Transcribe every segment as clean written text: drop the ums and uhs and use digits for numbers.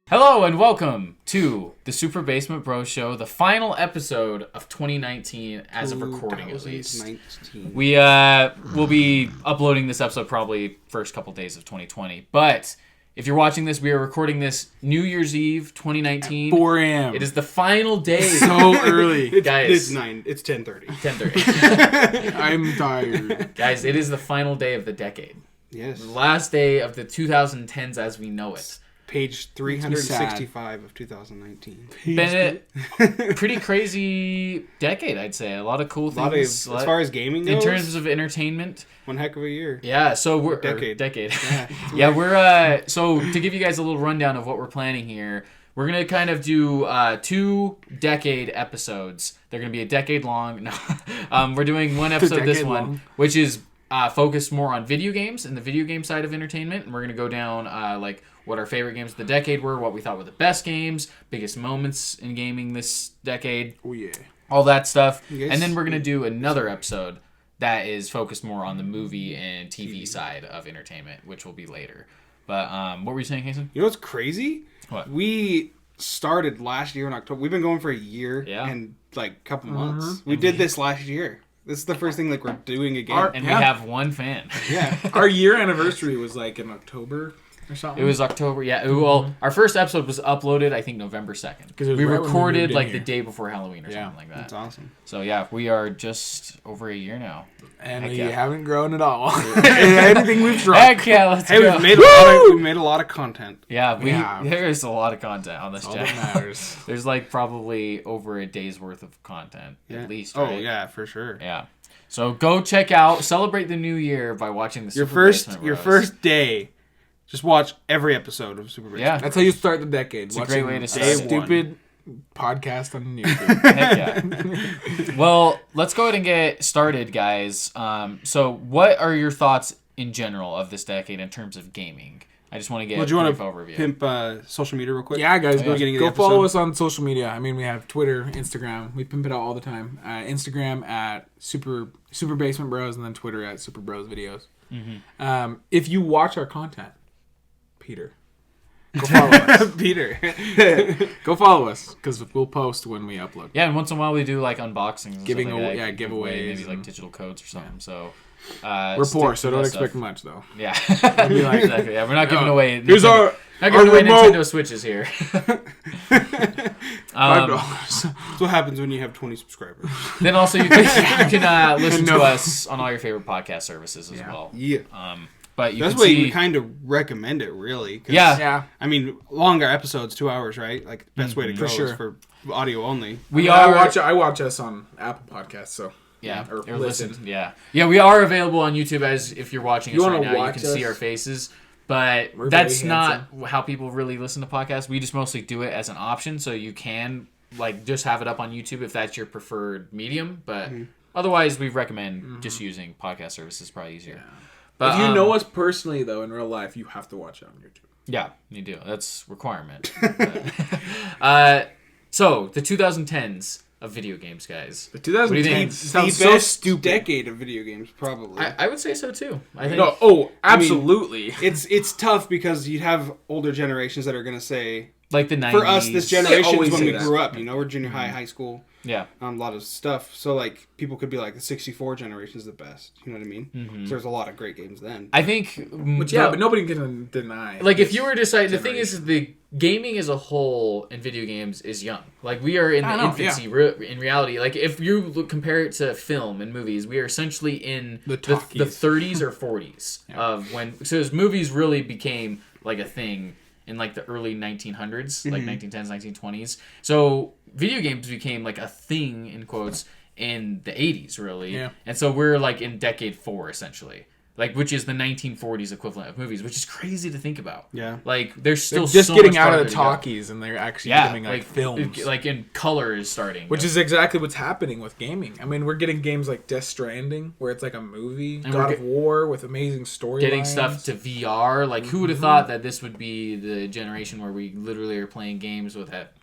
Hello and welcome to the Super Basement Bros Show, the final episode of 2019 as of recording at least. We will be uploading this episode probably first couple days of 2020. But if you're watching this, we are recording this New Year's Eve 2019. 4 a.m. It is the final day. So early. Guys. It's 9. It's 10:30. 10:30. I'm tired. Guys, it is the final day of the decade. Yes. The last day of the 2010s as we know it. Page 365 of 2019. Been a pretty crazy decade, I'd say. A lot of cool things. As far as gaming goes, in terms of entertainment. one heck of a year. Yeah, so we're... Decade. Yeah, we're... So, to give you guys a little rundown of what we're planning here, we're going to kind of do 2 decade episodes. They're going to be a decade long. No. We're doing one episode this one, long. which is focused more on video games and the video game side of entertainment. And we're going to go down, what our favorite games of the decade were, what we thought were the best games, biggest moments in gaming this decade. Oh, yeah. All that stuff. Yes. And then we're going to do another episode that is focused more on the movie and TV side of entertainment, which will be later. But what were you saying, Hazen? You know what's crazy? What? We started last year in October. We've been going for a year and like a couple months. We did this last year. This is the first thing like we're doing again. And we have one fan. Yeah. Our year anniversary was like in October or something. It was October, yeah. Well, our first episode was uploaded, I think, November 2nd. it was We right when we recorded moved in like here. the day before Halloween or something like that. That's awesome. So yeah, we are just over a year now. And Heck we yeah. haven't grown at all. Anything we've tried. Heck yeah, let's Hey, go. we made a lot of content. Yeah, Yeah. there is a lot of content on this All that channel. matters. There's like probably over a day's worth of content Yeah. at least. Oh Right? yeah, for sure. Yeah. So go check out, celebrate the new year by watching the Your Super Basement your Bros. first day, just watch every episode of Super Basement. Yeah. That's how you start the decade. a great way to start a it. stupid podcast on YouTube. Heck yeah. Well, let's go ahead and get started, guys. So what are your thoughts in general of this decade in terms of gaming? I just want to get Well, a do you want brief to overview. pimp social media real quick? Yeah, guys, go, Beginning of the go follow episode. us on social media. I mean, we have Twitter, Instagram. We pimp it out all the time. Instagram at Super Basement Bros, and then Twitter at Super Bros Videos. Mm-hmm. If you watch our content, Peter, go follow us. Peter. Go follow us because we'll post when we upload. Yeah, and once in a while we do like unboxings, and Giving stuff like away- that. yeah, Give away giveaways maybe like and- digital codes or something. So We're stick poor, to so don't that expect stuff. much though. Yeah, be like- exactly. Yeah, we're not giving away. Here's Nintendo- not giving away Nintendo Switches here. $5. That's what happens when you have 20 subscribers. Then also you can listen to us on all your favorite podcast services as well. Yeah. But you That's can why see, we kind of recommend it, really. 'Cause, Yeah. Yeah. I mean, longer episodes, 2 hours, right? Like, the best way to go For sure. is for audio only. we I are watch us on Apple Podcasts, so yeah, or or listen. listen. Yeah, we are available on YouTube as if you're watching You us right wanna now. You watch can see us? our faces. But We're that's very not how people really listen to podcasts. We just mostly do it as an option, so you can like just have it up on YouTube if that's your preferred medium. But otherwise, we recommend just using podcast services. Probably easier. But if you know us personally though in real life, you have to watch it on YouTube. yeah, you do. That's requirement. So the 2010s of video games, guys. The What do you 2010 think? sounds the so best stupid. decade of video games, probably. I would say so too. I think. No, absolutely. It's tough because you'd have older generations that are going to say, Like the 90s. for us, this generation always is when say we that. grew up. You know, we're junior high, high school, Yeah. a lot of stuff. So, like, people could be like, the 64 generation is the best. You know what I mean? So there's a lot of great games then. I think. But nobody can deny. Like if you were to decide, the thing is, the gaming as a whole in video games is young. Like we are in the infancy. In reality, like if you compare it to film and movies, we are essentially in the talkies. 30s or 40s of when. So as movies really became like a thing in like the early 1900s, like 1910s, 1920s. So video games became like a thing in quotes in the 80s, really. Yeah. And so we're like in decade 4 essentially. Like, which is the 1940s equivalent of movies, which is crazy to think about. Yeah. Like, there's still They're just so getting much out of farther the to go. talkies and they're actually Yeah, giving like films. Like, in color is starting. Which is exactly what's happening with gaming. I mean, we're getting games like Death Stranding, where it's like a movie, And God we're of War with amazing storylines. getting stuff to VR. Like, who would have thought that this would be the generation where we literally are playing games with that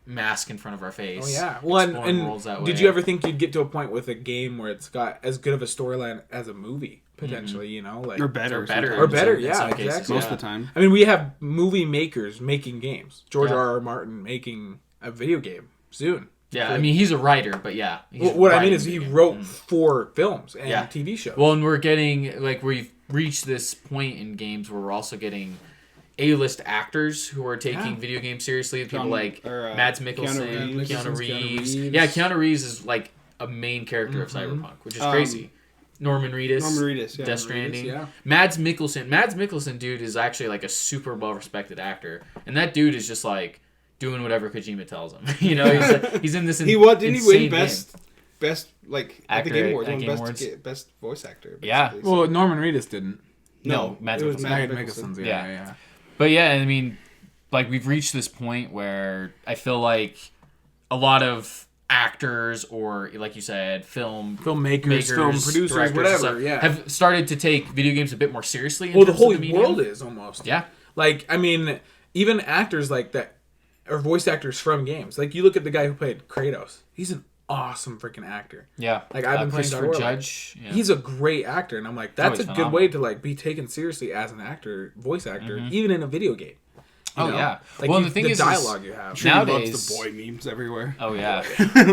mask in front of our face? Oh yeah. Well, exploring worlds that did way. you ever think you'd get to a point with a game where it's got as good of a storyline as a movie? potentially, you know, like or better, yeah, exactly. Cases, most of the time. I mean, we have movie makers making games. George Yeah. R.R. Martin making a video game soon. Yeah, I mean, he's a writer, but yeah. What I mean is he wrote for films and TV shows. Well, and we're getting, like, we've reached this point in games where we're also getting A-list actors who are taking video games seriously. People like Mads Mikkelsen, Keanu Reeves. Yeah, Keanu Reeves is, like, a main character of Cyberpunk, which is crazy. Norman Reedus, yeah. Death Stranding. Yeah. Mads Mikkelsen, dude, is actually, like, a super well-respected actor. And that dude is just, like, doing whatever Kojima tells him. You know, he's in this. Didn't he win best like at the Game Awards? Best voice actor. Basically. Yeah. Well, Norman Reedus didn't. No, Mads Mikkelsen. Yeah. But yeah, I mean, like, we've reached this point where I feel like a lot of actors, or like you said, filmmakers, film producers, whatever, have started to take video games a bit more seriously. Well, the whole world is almost. Yeah. Like, I mean, even actors like that, or voice actors from games. Like, you look at the guy who played Kratos. He's an awesome freaking actor. Yeah. Like, I've been playing Christopher Judge. Yeah. He's a great actor, and I'm like, that's a good way to, like, be taken seriously as an actor, voice actor, even in a video game. You know? Yeah. Like, well, the thing the is, dialogue you have. Nowadays, loves the boy memes everywhere. Oh yeah.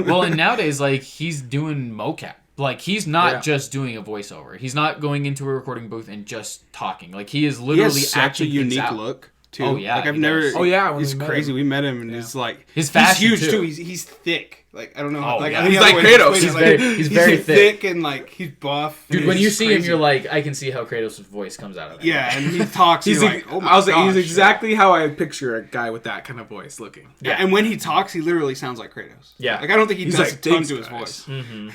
Well, and nowadays, like, he's doing mocap. Like, he's not just doing a voiceover. He's not going into a recording booth and just talking. Like, he is literally he has such a unique look. Too. Oh yeah, like I've never. Does. Oh yeah, he's crazy. We met him, and he's like his fashion he's huge too. He's thick. Like I don't know. How, like he's like Kratos. He's very thick and like he's buff. Dude, when you see him, you're like, I can see how Kratos' voice comes out of him. Yeah, and he talks. He's like, oh my gosh. He's exactly how I picture a guy with that kind of voice looking. Yeah, and when he talks, he literally sounds like Kratos. Yeah, like I don't think he does like, a ton to his voice.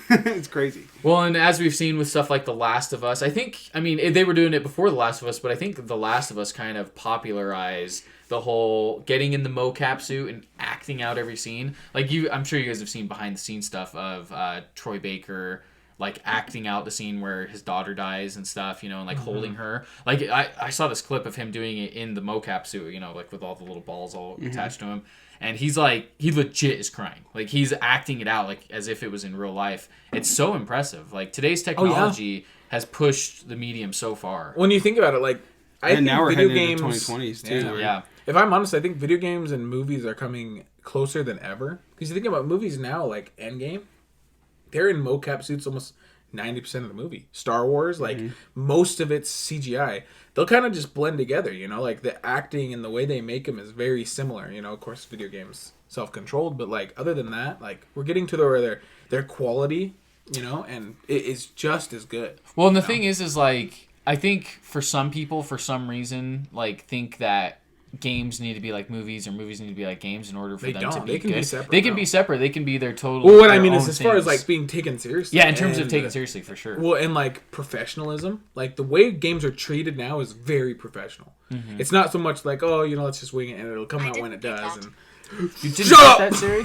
It's crazy. Well, and as we've seen with stuff like The Last of Us, I mean, they were doing it before The Last of Us, but I think The Last of Us kind of popularized the whole getting in the mocap suit and acting out every scene. Like, I'm sure you guys have seen behind the scenes stuff of Troy Baker, like, acting out the scene where his daughter dies and stuff, you know, and like holding her. Like, I saw this clip of him doing it in the mocap suit, you know, like with all the little balls all attached to him. And he's like, he legit is crying. Like, he's acting it out like as if it was in real life. It's so impressive. Like, today's technology has pushed the medium so far. When you think about it, like, I think now we're video heading games, into 2020s too. Yeah. If I'm honest, I think video games and movies are coming closer than ever. Because you think about movies now, like Endgame, they're in mocap suits almost 90% of the movie. Star Wars, like, most of it's CGI. They'll kind of just blend together, you know? Like, the acting and the way they make them is very similar. You know, of course, video games self-controlled, but, like, other than that, like, we're getting to where their quality, you know, and it is just as good. Well, and the thing is like, I think for some people, for some reason, like, think that games need to be like movies or movies need to be like games in order for them to be good. They can be separate. They can be their total. Well, what I mean is, as far as like being taken seriously. Yeah, in terms of taken seriously, for sure. Well, and like professionalism, like the way games are treated now is very professional. It's not so much like, oh, you know, let's just wing it and it'll come out when it does. And you didn't get that, Siri?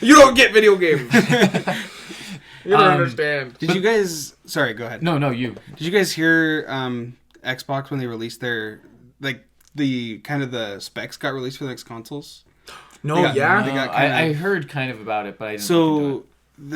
You don't get video games. You don't understand. Did you guys? Sorry, go ahead. No, you. Did you guys hear Xbox when they released their the kind of the specs got released for the next consoles? No, I heard kind of about it, but I didn't look into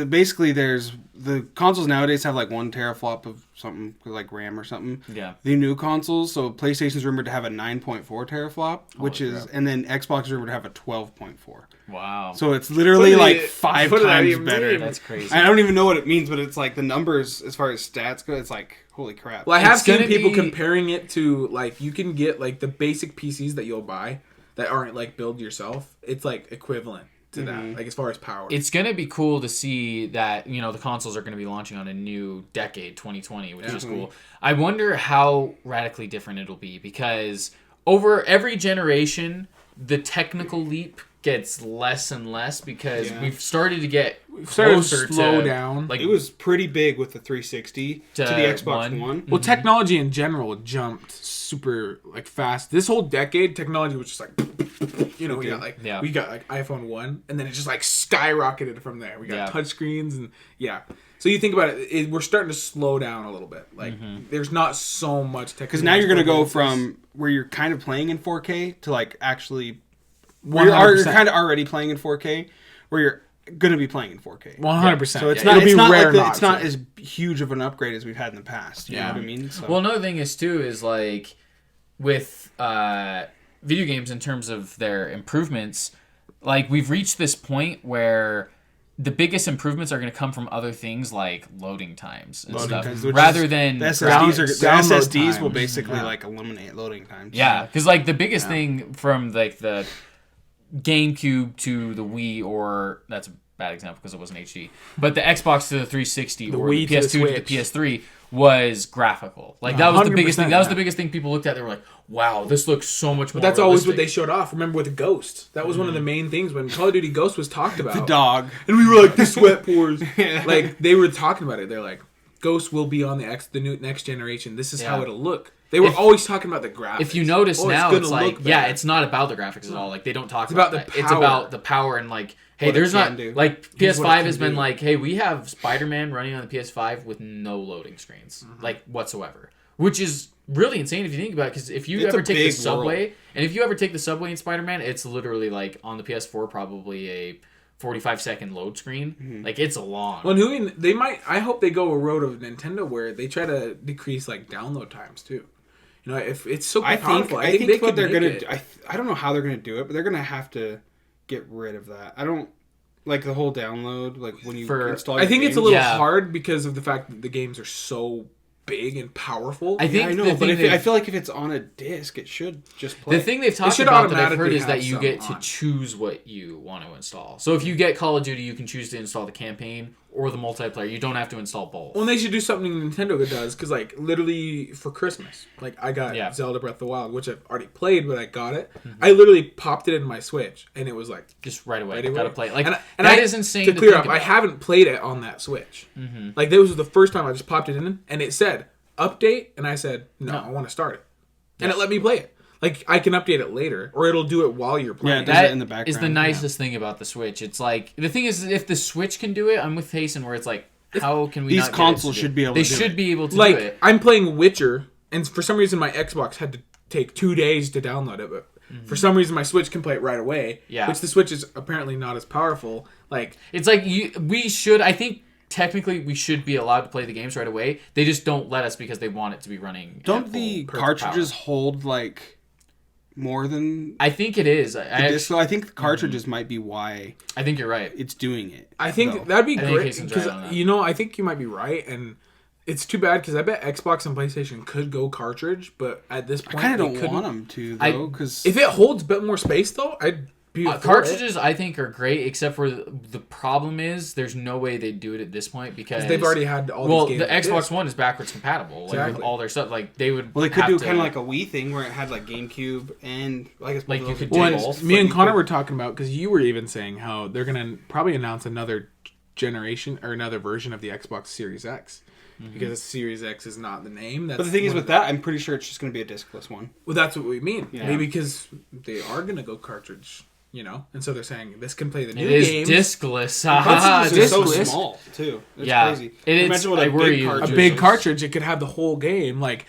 it. Basically there's the consoles nowadays have like 1 teraflop of something like RAM or something. Yeah. The new consoles, so PlayStation's rumored to have a 9.4 teraflop, and then Xbox is rumored to have a 12.4. Wow. So it's literally like 5 times better. That's crazy. I don't even know what it means, but it's like the numbers as far as stats go, it's like holy crap. Well, I have seen people comparing it to like you can get like the basic PCs that you'll buy that aren't like build yourself. It's like equivalent to that, like as far as power. It's gonna be cool to see that, you know, the consoles are gonna be launching on a new decade, 2020, which is cool. I wonder how radically different it'll be, because over every generation, the technical leap gets less and less, because we've started to get closer to slow to down. Like, it was pretty big with the 360 to the Xbox One. Well, technology in general jumped super like fast. This whole decade, technology was just like, you know, we got like iPhone 1, and then it just like skyrocketed from there. We got touchscreens and So you think about it, we're starting to slow down a little bit. Like, there's not so much technology. Because now you're going to go from where you're kind of playing in 4K to like actually... You're kind of already playing in 4K, where you're going to be playing in 4K. 100%. So it's not as huge of an upgrade as we've had in the past. You know what I mean? So. Well, another thing is too is like with video games in terms of their improvements, like we've reached this point where the biggest improvements are going to come from other things like loading times and stuff, rather than the SSDs will basically like eliminate loading times. Yeah, because like the biggest thing from like the GameCube to the Wii, or that's a bad example because it wasn't HD, but the Xbox to the 360 or the PS2 to the PS3 was graphical. Like that was the biggest thing. That was the biggest thing people looked at. They were like, "Wow, this looks so much more." But that's always what they showed off. Remember with Ghost, that was one of the main things when Call of Duty Ghost was talked about. The dog, and we were like, "The sweat pours." Like they were talking about it. They're like, "Ghost will be on the new next generation. This is how it'll look." They were always talking about the graphics. If you notice now, it's like, it's not about the graphics at all. Like they don't talk about that. It's about the power and like. Hey, there's not like PS5 has been like, hey, we have Spider-Man running on the PS5 with no loading screens, like whatsoever, which is really insane if you think about it. Because if you ever take the subway, and if you ever take the subway in Spider-Man, it's literally like on the PS4 probably a 45-second load screen. Like it's a long. Well, they might. I hope they go a road of Nintendo where they try to decrease like download times too. You know, if it's so powerful, I think what they're gonna. I don't know how they're gonna do it, but they're gonna have to get rid of that. I don't like the whole download, like when you install. I think it's a little hard because of the fact that the games are so big and powerful. I know, but I feel like if it's on a disc, it should just play. The thing they've talked about that I've heard is that you get to choose what you want to install. So if you get Call of Duty, you can choose to install the campaign or the multiplayer. You don't have to install both. Well, they should do something Nintendo does, because like literally for Christmas, like I got Zelda Breath of the Wild, which I've already played, but I got it. I literally popped it in my Switch, and it was like just right away. Gotta play it. Like and that is insane. To clear up, I haven't played it on that Switch. Like this was the first time I just popped it in, and it said update, and I said no. I want to start it, and it let me play it. Like, I can update it later, or it'll do it while you're playing. Yeah, that in the background is the nicest thing about the Switch. It's like, the thing is, if the Switch can do it, I'm with Hasten, where it's like, how can we these consoles should be able to do it? They should be able to do it. I'm playing Witcher, and for some reason my Xbox had to take 2 days to download it, but for some reason my Switch can play it right away, which the Switch is apparently not as powerful. Like, it's like, I think, technically, we should be allowed to play the games right away. They just don't let us because they want it to be running. Don't the cartridges hold, like, more than... I think it is. So I think the cartridges might be why... I think you're right. It's doing it. I think that'd be great. Because, I think you might be right, and it's too bad, because I bet Xbox and PlayStation could go cartridge, but at this point... I kind of don't want them to, though, because... If it holds a bit more space, though, I'd... cartridges, I think, are great, except for the problem is there's no way they'd do it at this point because they've already had all these games. The Xbox One is backwards compatible, like with all their stuff. Like they would. Well, they could do kind of like a Wii thing where it had like GameCube and I guess like you could do both. Me and Connor were talking about, because you were even saying how they're gonna probably announce another generation or another version of the Xbox Series X. Because the Series X is not the name. But the thing is with that, I'm pretty sure it's just going to be a discless one. Well, that's what we mean. Yeah. Maybe because they are going to go cartridge. You know, and so they're saying this can play the new games. It is discless. It's so small too. It's crazy. Imagine what a big cartridge. It could have the whole game. Like,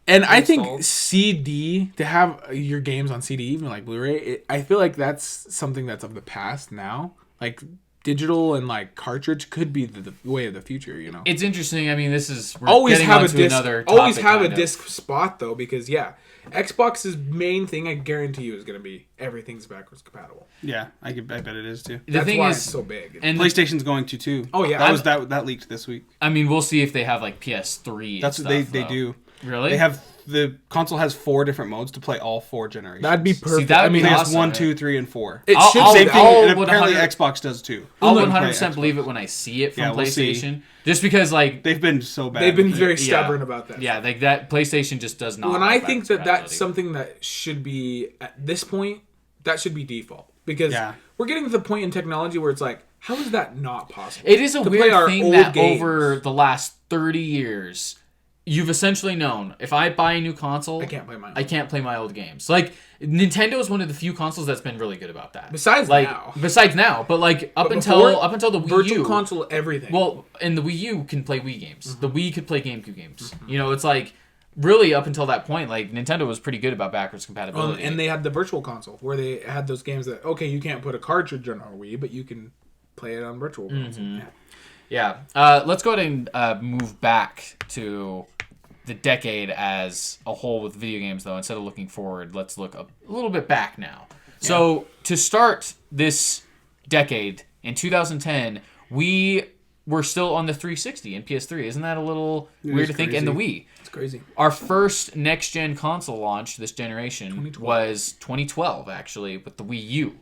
and I think CD, to have your games on CD, even like Blu-ray, I feel like that's something that's of the past now. Like, digital and like cartridge could be the way of the future. You know, it's interesting. I mean, always have a disc. Always have a disc spot though, because Xbox's main thing, I guarantee you, is going to be everything's backwards compatible. Yeah, I bet it is too. That's why it's so big. And PlayStation's going to too. Oh yeah, that leaked this week. I mean, we'll see if they have like PS3. That's what they do. Really? They have the console has 4 different modes to play all 4 generations. That'd be perfect. See, that would be awesome, 1, 2, 3, and 4. It should same thing. And apparently Xbox does too. I'll 100% believe it when I see it from PlayStation. Just because like they've been so bad. They've been very stubborn about that. Yeah, like that PlayStation just does not. Well, and I think that's something that should be at this point. That should be default, because we're getting to the point in technology where it's like, how is that not possible? It is a weird thing that over the last 30 years, you've essentially known, if I buy a new console, I can't play my old games. Like, Nintendo is one of the few consoles that's been really good about that. Besides now, but like up until the Wii U, Virtual Console, everything. Well, and the Wii U can play Wii games. The Wii could play GameCube games. You know, it's like really up until that point, like Nintendo was pretty good about backwards compatibility. And they had the Virtual Console where they had those games that you can't put a cartridge on our Wii, but you can play it on virtual console. Yeah. Let's go ahead and move back to the decade as a whole with video games, though. Instead of looking forward, let's look a little bit back now. Yeah. So to start this decade in 2010, we were still on the 360 and PS3. Isn't that a little weird to think? And the Wii. It's crazy. Our first next-gen console launch this generation was 2012, actually, with the Wii U.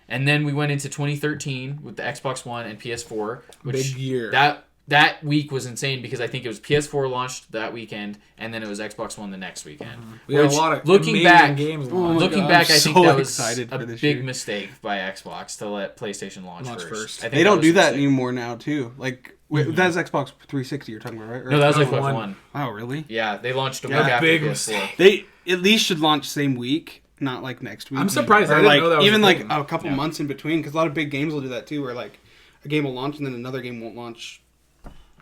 And then we went into 2013 with the Xbox One and PS4. Which big year. That week was insane because I think it was PS4 launched that weekend, and then it was Xbox One the next weekend. We had a lot of looking back, games. I think that was a big mistake by Xbox to let PlayStation launch first. They don't do that anymore now, too. Like, that's Xbox 360 you're talking about, right? Or no, that was Xbox One. Oh, really? Yeah, they launched a week after PS4. They at least should launch same week. Not like next week. I'm surprised. Or I didn't know that was even like a couple months in between, because a lot of big games will do that too, where like a game will launch and then another game won't launch,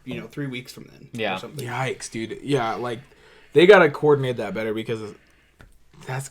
3 weeks from then. Yeah. Or something. Yikes, dude. Yeah, like they gotta coordinate that better because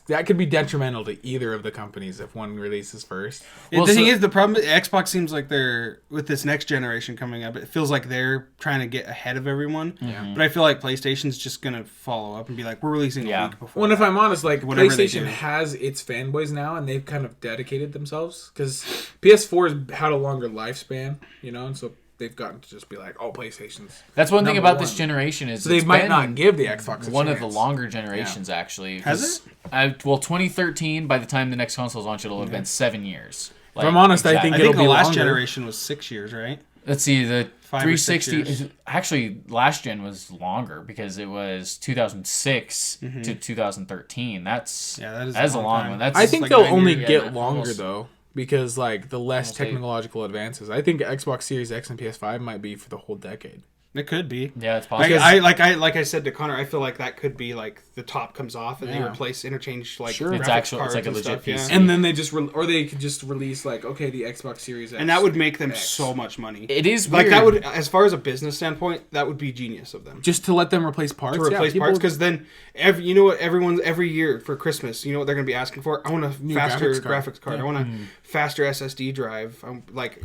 that could be detrimental to either of the companies if one releases first. The thing is, the problem Xbox seems like they're with this next generation coming up. It feels like they're trying to get ahead of everyone. Yeah. But I feel like PlayStation's just gonna follow up and be like, we're releasing a week before. Well, if I'm honest, like PlayStation has its fanboys now, and they've kind of dedicated themselves because PS4 has had a longer lifespan, and so they've gotten to just be like, oh, PlayStation's. That's one thing about this generation is so they might not give the Xbox one of the longer generations actually. Has it? 2013. By the time the next console launch, it'll have been 7 years. Like, if I'm honest, I think it'll be the last longer. generation was 6 years, right? Let's see, the 360 is actually last gen was longer because it was 2006 to 2013. That's a long one. That's I think like they'll only get longer almost, though. Because, like, the less technological advances. I think Xbox Series X and PS5 might be for the whole decade. It could be. Yeah, it's possible. Like I said to Connor, I feel like that could be like the top comes off and they interchange like it's like a legit stuff, piece. And then they just or they could just release like the Xbox Series X, and that would make them so much money. It is like weird. that would, as far as a business standpoint, that would be genius of them. Just to let them replace parts. Parts, because then every year for Christmas, you know what they're going to be asking for? I want a faster graphics card. I want a faster SSD drive.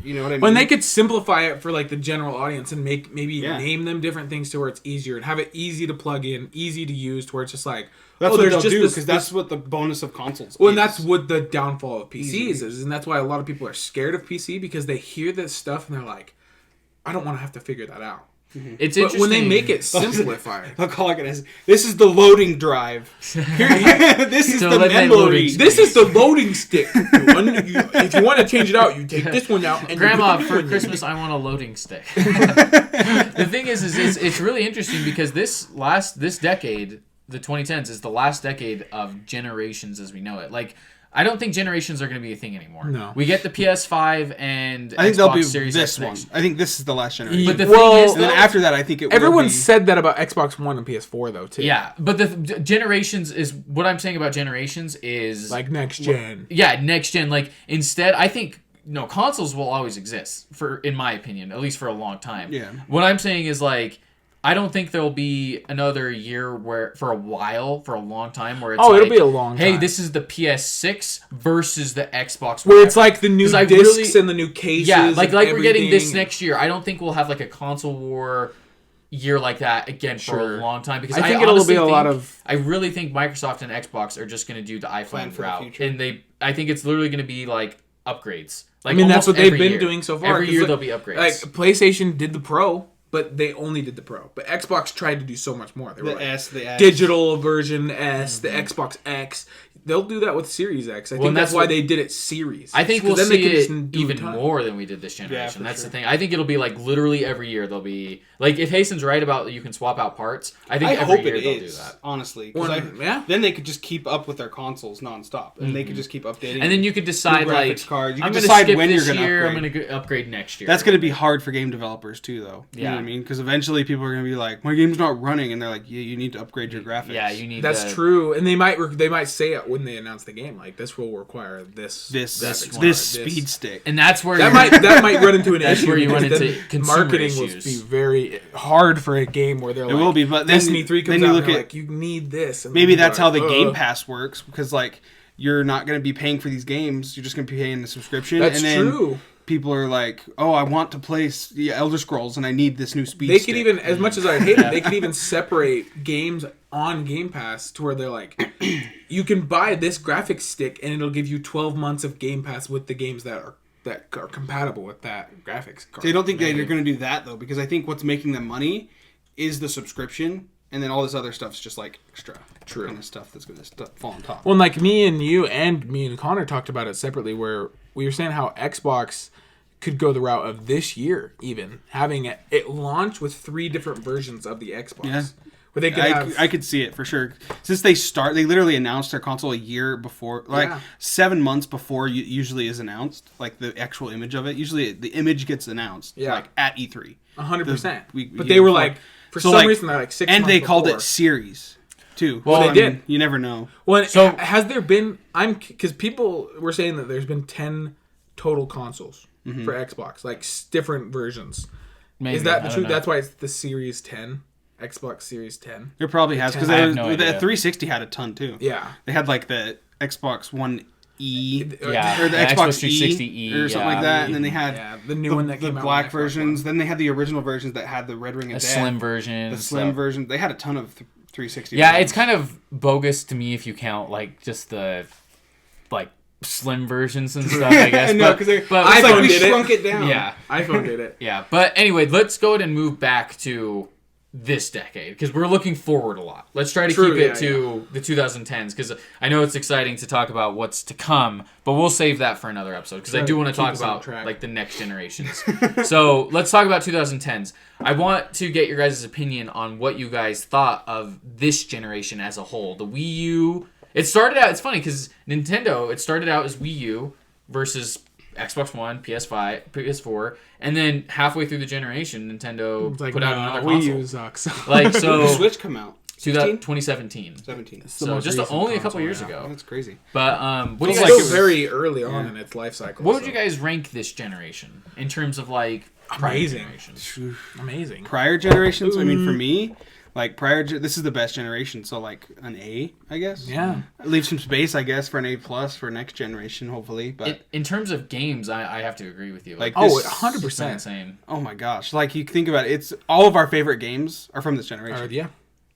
You know what I mean? When they could simplify it for like the general audience and name them different things to where it's easier and have it easy to plug in, easy to use, to where it's just like that's what they'll do, because that's what the bonus of consoles. Well, and that's what the downfall of PCs is, and that's why a lot of people are scared of PC because they hear this stuff and they're like, I don't want to have to figure that out. Mm-hmm. It's but interesting when they make it simplified. They'll call it as, this is the loading drive. This is the memory. This is the loading stick. If you want to change it out, you take this one out. And Grandma, for Christmas, I want a loading stick. The thing is it's really interesting because this decade, the 2010s, is the last decade of generations as we know it. Like, I don't think generations are going to be a thing anymore. No. We get the PS5 and I think Xbox they'll be Series this X one. I think this is the last generation. But the thing is, and then after that, I think it will everyone be... said that about Xbox One and PS4 though too. Yeah, but the generations is what I'm saying about generations is like next gen. Yeah, next gen. Like instead, I think consoles will always exist in my opinion, at least for a long time. Yeah. What I'm saying is like, I don't think there'll be another year for a long time where it's it'll be a long time. Hey, this is the PS6 versus the Xbox Where One. it's like the new discs and the new cases. Yeah, like we're getting this next year. I don't think we'll have like a console war year like that again for a long time, because I think it'll be a lot of. I really think Microsoft and Xbox are just going to do the iPhone route, and I think it's literally going to be like upgrades. Like, I mean, that's what they've been year. doing so far. Every year there'll be upgrades. Like PlayStation did the Pro. But they only did the Pro. But Xbox tried to do so much more. They were the X. Digital version S, the Xbox X. They'll do that with Series X. I think that's why they did it Series. I think we'll see it even more than we did this generation. That's the thing. I think it'll be like literally every year there'll be... Like, if Hason's right about you can swap out parts, I think every year they'll do that. Honestly. Then they could just keep up with their consoles nonstop. And they could just keep updating. And then you could decide, like, cards. You I'm can going to decide skip when this you're going to year, upgrade. I'm going to upgrade next year. That's going to be hard for game developers too, though. You Yeah. know what I mean? Because eventually people are going to be like, my game's not running. And they're like, yeah, you need to upgrade your graphics. Yeah, you need That's true. And they might say it when they announce the game. Like, this will require this speed stick. And that's where that might run into an that's issue. Where you run because into then consumer marketing issues. will be very hard for a game where they're It will be, but then Destiny 3 comes then you out look and they're at like, you need this. And maybe then that's how the like, Game Pass works, because like you're not going to be paying for these games. You're just going to be paying the subscription. That's and then true. People are like, oh, I want to play Elder Scrolls and I need this new speed They stick. could even, as much as I hate it, they could even separate games on Game Pass to where they're like, you can buy this graphics stick and it'll give you 12 months of Game Pass with the games that are compatible with that graphics card. So I don't think they're going to do that, though, because I think what's making them money is the subscription, and then all this other stuff's just like extra kind of stuff that's going to fall on top. Well, like me and Connor talked about it separately, where we were saying how Xbox could go the route of this year, even having it launch with 3 different versions of the Xbox. Yeah. Where they could I could see it for sure. Since they literally announced their console a year before, 7 months before usually is announced, like the actual image of it. Usually the image gets announced like at E3. 100%. But they were like, for some reason, they're like 6 months and they before. called it Series, too. Well, they did. You never know. Well, so has there been, because people were saying that there's been 10 total consoles for Xbox, like different versions. Maybe, is that the truth? That's why it's the Series 10. Xbox Series 10. It probably has, because the 360 had a ton too. Yeah, they had like the Xbox One E, or the Xbox 360 E or something like that, and then they had the new one that came out, the black versions. Then they had the original versions that had the Red Ring of Death, slim version, the slim version. They had a ton of 360. Yeah, versions. it's kind of bogus to me if you count like just the like slim versions and stuff. I guess, no, because iPhone did shrunk it down. Yeah, iPhone did it. Yeah, but anyway, let's go ahead and move back to this decade because we're looking forward a lot. Let's try to keep it to the 2010s because I know it's exciting to talk about what's to come, but we'll save that for another episode because I do want to talk about like the next generations. So let's talk about 2010s. I want to get your guys' opinion on what you guys thought of this generation as a whole. The Wii U. It started out. It's funny because Nintendo. It started out as Wii U versus Xbox One, PS5, PS4, and then halfway through the generation, Nintendo put out another console. Wii U sucks. Like so, when did the Switch come out? 2017. 17. So just only a couple years ago. That's crazy. But what do you guys? guys? Still very early on in its life cycle. What would you guys rank this generation in terms of like amazing? Amazing. Prior generations. I mean, for me. Like this is the best generation, so like an A, I guess. Yeah, leave some space, I guess, for an A+ for next generation, hopefully. But in terms of games, I have to agree with you. Like 100% insane. Oh my gosh! Like you think about it, it's all of our favorite games are from this generation. Yeah.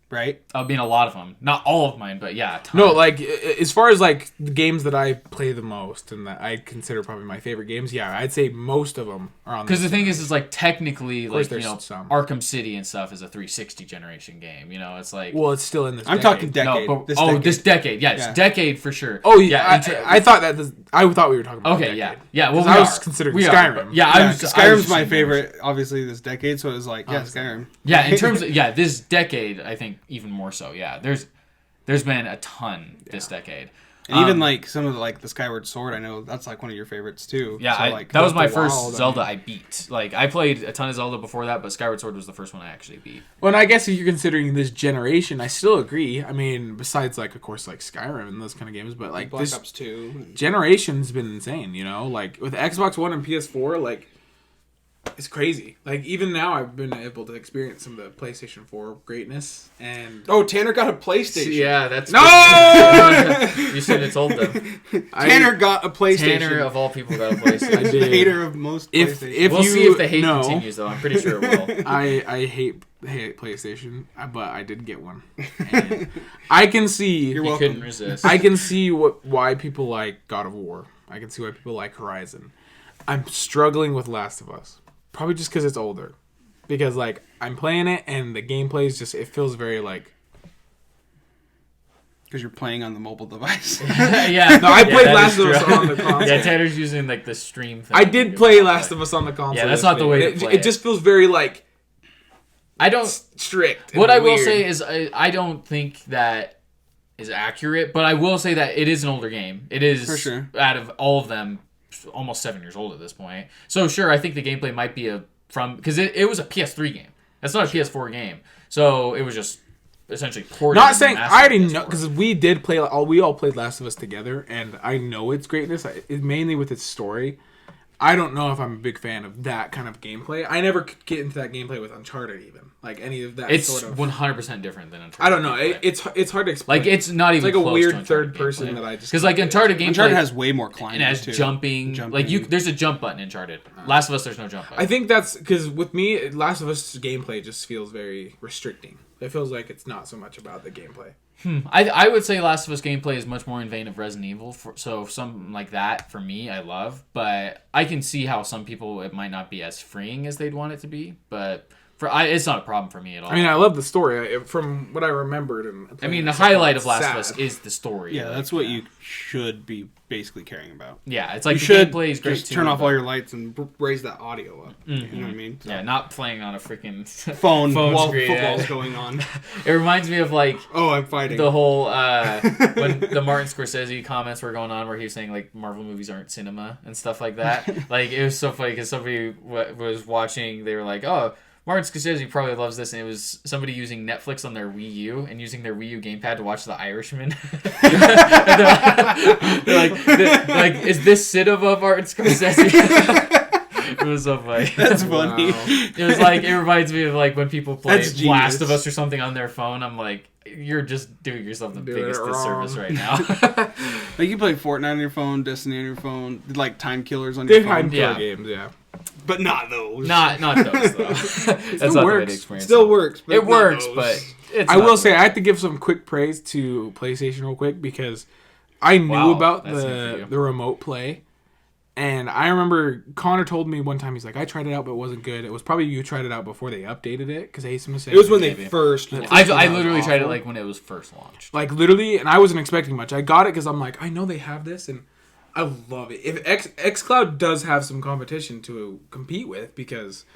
Right? I mean, a lot of them. Not all of mine, but yeah. No, like, as far as, like, the games that I play the most and that I consider probably my favorite games, yeah, I'd say most of them are on this. Because the thing is, like, technically, like, you know, some. Arkham City and stuff is a 360 generation game. You know, it's like... Well, it's still in this I'm talking decade. No, but, this decade. Yeah, it's decade for sure. Oh, yeah. I thought I thought we were talking about decade. Yeah. Yeah, well, I was considering Skyrim. Skyrim's my favorite, obviously, this decade, so it was like, Skyrim. Yeah, in terms of, this decade, I think even more so. Yeah, there's been a ton this decade. And even like some of the Skyward Sword, I know that's like one of your favorites too. Yeah, so, that was my first Zelda I beat. Like I played a ton of Zelda before that, but Skyward Sword was the first one I actually beat. Well, and I guess if you're considering this generation, I still agree. I mean, besides like of course like Skyrim and those kind of games, but like Black Ops 2 generation's been insane. You know, like with Xbox One and PS4, like. It's crazy. Like, even now, I've been able to experience some of the PlayStation 4 greatness. And Tanner got a PlayStation. Yeah, that's... No! You should have told them. Tanner got a PlayStation. Tanner, of all people, got a PlayStation. I did. The hater of most PlayStation. We'll see if the hate continues, though. I'm pretty sure it will. I hate PlayStation, but I did get one. And I can see... You're welcome. Couldn't resist. I can see why people like God of War. I can see why people like Horizon. I'm struggling with Last of Us. Probably just because it's older. Because, like, I'm playing it, and the gameplay is just... It feels very, like... Because you're playing on the mobile device. Yeah. No, I played Last of Us on the console. Yeah, Tanner's using, like, the stream thing. I did play Last of Us on the console. Yeah, that's not the way to play it. It just feels very, like... I don't... Strict. What I will say is I don't think that is accurate, but I will say that it is an older game. It is, for sure. Out of all of them... almost 7 years old at this point. So sure, I think the gameplay might be because it was a PS3 game. That's not a PS4 game. So it was just essentially ported. Not saying I already know because we all played Last of Us together, and I know its greatness. Mainly with its story. I don't know if I'm a big fan of that kind of gameplay. I never could get into that gameplay with Uncharted, even like any of that. It's sort of 100% different than Uncharted. I don't know. It's hard to explain. Like it's not even like a close weird to third person that I just because like Uncharted has way more climbing. It has too. jumping. Like there's a jump button in Uncharted. Last of Us, there's no jump button. I think that's because with me, Last of Us gameplay just feels very restricting. It feels like it's not so much about the gameplay. I would say Last of Us gameplay is much more in vein of Resident Evil. So something like that for me, I love. But I can see how some people it might not be as freeing as they'd want it to be. But it's not a problem for me at all. I mean, I love the story from what I remembered. And I mean, the highlight of Last of Us is the story. Yeah, that's what you should be basically caring about. Yeah, it's like you the should gameplay is great just too. turn off all your lights and raise that audio up. You know what I mean? So. Yeah, not playing on a freaking phone while screen. Football's going on. It reminds me of like I'm fighting the whole when the Martin Scorsese comments were going on where he was saying like Marvel movies aren't cinema and stuff like that. Like it was so funny because somebody was watching. They were like, "Oh, Martin Scorsese probably loves this," and it was somebody using Netflix on their Wii U and using their Wii U gamepad to watch The Irishman. they're like, is this cinema of Martin Scorsese? It was so funny. That's funny. Wow. It was like it reminds me of like when people play Last of Us or something on their phone. I'm like, you're just doing yourself the biggest disservice right now. Like you play Fortnite on your phone, Destiny on your phone, like time killers on your phone. Time killer games, yeah. But not those. Not those though. That's not the way to experience Still works. But it works, but it's I will say I have to give some quick praise to PlayStation real quick because I knew about the remote play. And I remember Connor told me one time, he's like, I tried it out, but it wasn't good. It was probably you tried it out before they updated it, because Asim said it was when they first. I literally tried it like when it was first launched. Like literally, and I wasn't expecting much. I got it because I'm like, I know they have this, and I love it. If xCloud does have some competition to compete with, because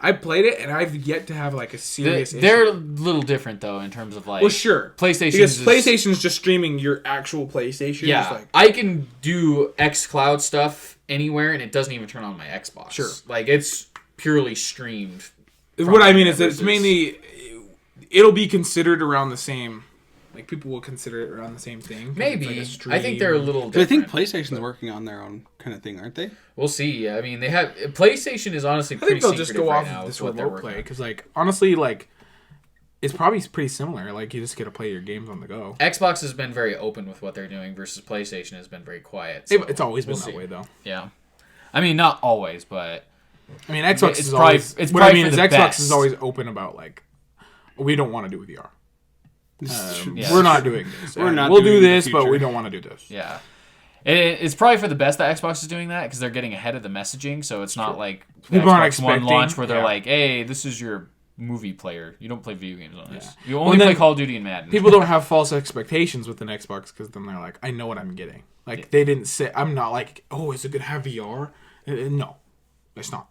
I played it and I've yet to have like a serious issue. They're a little different though in terms of like. Well, sure. PlayStation's just streaming your actual PlayStation. Yeah, like, I can do xCloud stuff anywhere, and it doesn't even turn on my Xbox. Sure, like it's purely streamed. What I mean is that it's mainly it'll be considered around the same. Like people will consider it around the same thing. Maybe I think they're a little different. I think PlayStation's working on their own kind of thing, aren't they? We'll see. I mean, they have PlayStation is honestly pretty. I think they'll just go off of this remote play because, like, honestly, like it's probably pretty similar. Like you just get to play your games on the go. Xbox has been very open with what they're doing versus PlayStation has been very quiet. So it's always been that way, though. Yeah, I mean, not always, but I mean, Xbox is probably. Always, it's what I mean is Xbox is always open about like we don't want to do VR. We're not doing this. We'll do this, but we don't want to do this. Yeah. It's probably for the best that Xbox is doing that because they're getting ahead of the messaging. So it's not like people aren't Xbox One launch where they're like, hey, this is your movie player. You don't play video games on this. You only play Call of Duty and Madden. People don't have false expectations with an Xbox because then they're like, I know what I'm getting. Like, they didn't say, I'm not like, oh, is it going to have VR? No, it's not.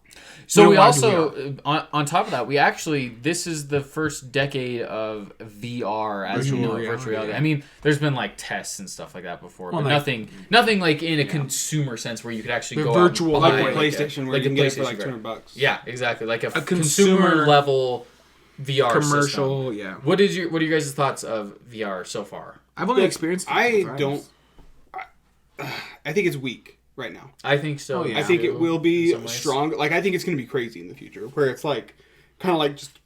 So we also, on top of that, this is the first decade of VR as we know it, virtual reality. I mean, there's been like tests and stuff like that before, but nothing like in a consumer sense where you could actually go virtual out and buy PlayStation where you can get it for like $200. Yeah, exactly. Like a consumer level VR commercial system. Yeah. What are your guys' thoughts of VR so far? I've only experienced it. I think it's weak right now. I think so. I think it will be strong. Like I think it's going to be crazy in the future, where it's like kind of like just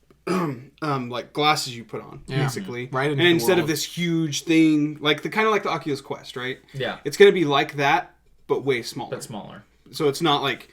like glasses you put on, basically. Right. And instead of this huge thing, like the kind of like the Oculus Quest, right? Yeah. It's going to be like that, but way smaller. But smaller. So it's not like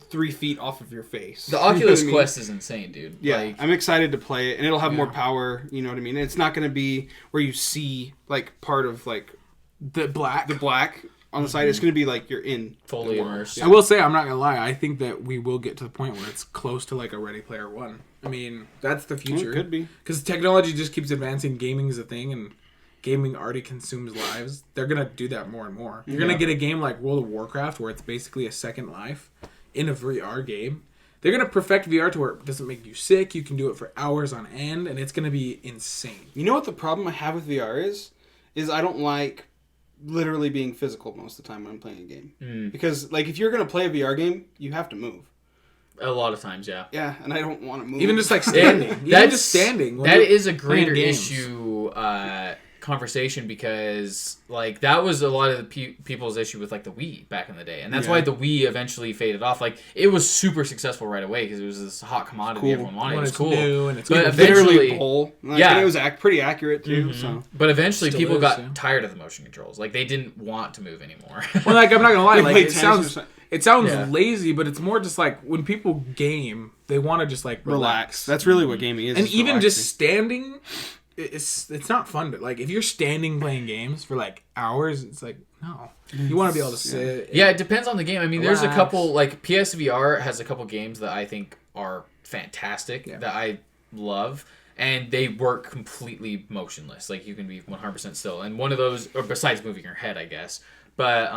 3 feet off of your face. The Oculus Quest is insane, dude. Yeah, like, I'm excited to play it, and it'll have more power. You know what I mean? And it's not going to be where you see like part of like the black on the side. It's going to be like you're in fully immersed. I will say, I'm not going to lie, I think that we will get to the point where it's close to like a Ready Player One. I mean, that's the future. It could be. Because technology just keeps advancing. Gaming is a thing, and gaming already consumes lives. They're going to do that more and more. You're going to get a game like World of Warcraft where it's basically a second life in a VR game. They're going to perfect VR to where it doesn't make you sick. You can do it for hours on end, and it's going to be insane. You know what the problem I have with VR is I don't like literally being physical most of the time when I'm playing a game. Because, like, if you're going to play a VR game, you have to move. A lot of times, yeah. Yeah, and I don't want to move. Even just, like, standing. That is a greater issue conversation because like that was a lot of the people's issue with like the Wii back in the day, and that's why the Wii eventually faded off. Like it was super successful right away because it was this hot commodity everyone wanted. It was cool, new and it's but eventually, and it was pretty accurate too. So, but eventually people got tired of the motion controls. Like they didn't want to move anymore. Well, like I'm not gonna lie, like it sounds lazy, but it's more just like when people game, they want to just like relax. That's really what gaming is. And even just standing, it's not fun. But like if you're standing playing games for like hours, it's like no. You want to be able to sit. Yeah, it depends on the game. I mean, there's a couple like PSVR has a couple games that I think are fantastic that I love. And they work completely motionless. Like, you can be 100% still. And one of those, or besides moving your head, I guess. But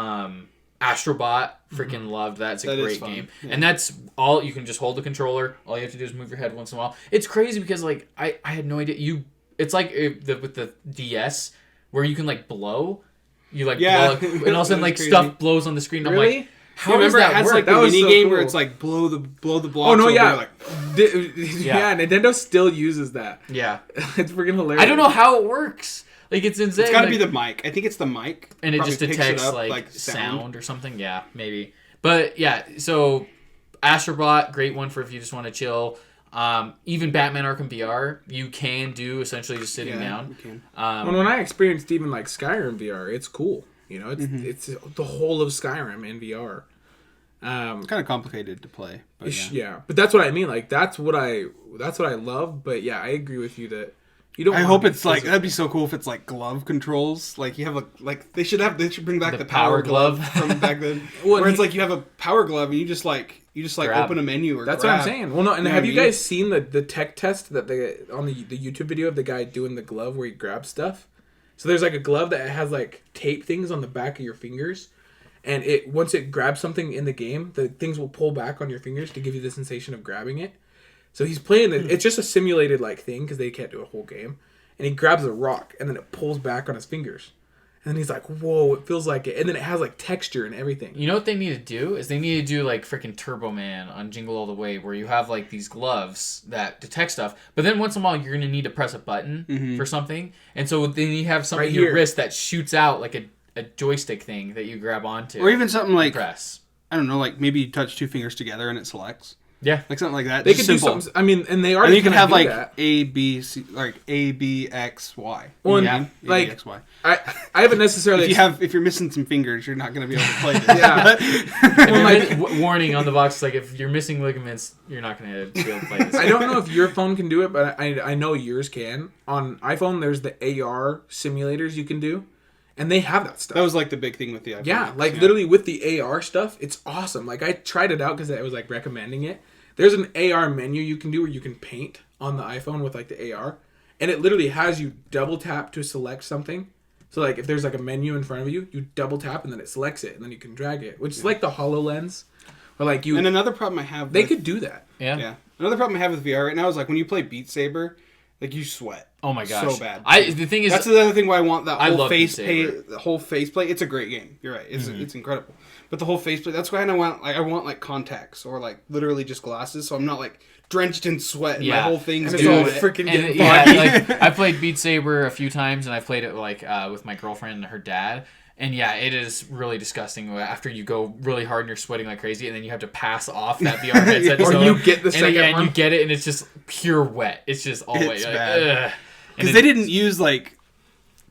Astrobot, freaking loved that. It's a great game. Yeah. And that's all, you can just hold the controller. All you have to do is move your head once in a while. It's crazy because, like, I had no idea. It's like with the DS, where you can, like, blow. You, like, blow, and all of a sudden, like, stuff blows on the screen. I'm like... How does that work? Like the mini game where it's like blow the blocks. Oh no, Nintendo still uses that. Yeah, it's freaking hilarious. I don't know how it works. Like it's insane. It's got to be the mic. I think it's the mic, and it just detects like sound or something. Yeah, maybe. But yeah, so Astrobot, great one for if you just want to chill. Even Batman Arkham VR, you can do essentially just sitting down. You can. When I experienced even like Skyrim VR, it's cool. You know, it's the whole of Skyrim in VR. It's kind of complicated to play, but but that's what I mean. Like that's what I love. But yeah, I agree with you that you don't. I hope it's like that'd be so cool if it's like glove controls. Like you have they should bring back the power glove from back then, where it's like you have a power glove and you just open a menu or that's grab. What I'm saying. Well, no, and have you guys seen the tech test that on the YouTube video of the guy doing the glove where he grabs stuff? So there's like a glove that has like tape things on the back of your fingers, and once it grabs something in the game, the things will pull back on your fingers to give you the sensation of grabbing it. So he's playing it's just a simulated like thing because they can't do a whole game, and he grabs a rock and then it pulls back on his fingers, and then he's like, "Whoa, it feels like it," and then it has like texture and everything. You know what they need to do is they need to do like freaking Turbo Man on Jingle All the Way, where you have like these gloves that detect stuff, but then once in a while you're gonna need to press a button for something, and so then you have something in your wrist that shoots out like a joystick thing that you grab onto, or even something like press. I don't know, like maybe you touch two fingers together and it selects. Yeah, like something like that. They could do something. I mean, and they already. And you can have like A, B, C, like A, B, X, Y. Well, yeah, like A, B, X, Y. I haven't necessarily. If you're missing some fingers, you're not going to be able to play this. Well, like warning on the box, like if you're missing ligaments, you're not going to be able to play this. I don't know if your phone can do it, but I know yours can. On iPhone, there's the AR simulators you can do. And they have that stuff. That was like the big thing with the iPhone. Yeah, literally with the AR stuff, it's awesome. Like I tried it out because I was like recommending it. There's an AR menu you can do where you can paint on the iPhone with like the AR, and it literally has you double tap to select something. So like if there's like a menu in front of you, you double tap and then it selects it, and then you can drag it, which is like the HoloLens. Or like you. And another problem I have. They could do that. Yeah. Another problem I have with VR right now is like when you play Beat Saber. Like you sweat. Oh my gosh. So bad. The thing is, that's the other thing why I want that whole the whole faceplate. It's a great game. You're right. It's incredible. But the whole faceplate. That's why I want like contacts or like literally just glasses, so I'm not like drenched in sweat. And my whole thing's all freaking getting like I played Beat Saber a few times, and I played it like with my girlfriend and her dad. And yeah, it is really disgusting after you go really hard and you're sweating like crazy, and then you have to pass off that VR headset. Or you get the second one. And you get it, and it's just pure wet. It's just all wet. It's bad. Because they didn't use like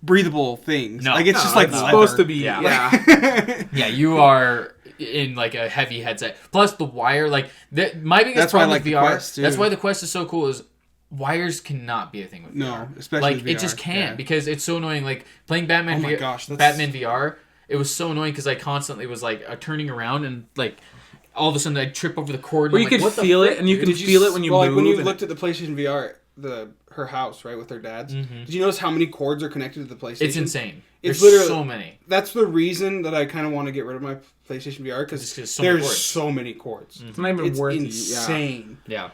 breathable things. No, like it's just like it's supposed to be. Yeah, you are in like a heavy headset. Plus the wire, like my biggest problem with VR. That's why the Quest is so cool. Is wires cannot be a thing with VR. No, especially like it just can't because it's so annoying. Like playing Batman. Batman VR. It was so annoying because I constantly was like turning around and like all of a sudden I'd trip over the cord. Or you could feel it, and you could feel it when you move. Like when you looked at the PlayStation VR, her house right with her dad's. Mm-hmm. Did you notice how many cords are connected to the PlayStation? It's insane. It's literally so many. That's the reason that I kind of want to get rid of my PlayStation VR because there's so many cords. Mm-hmm. It's not even worth insane. Yeah.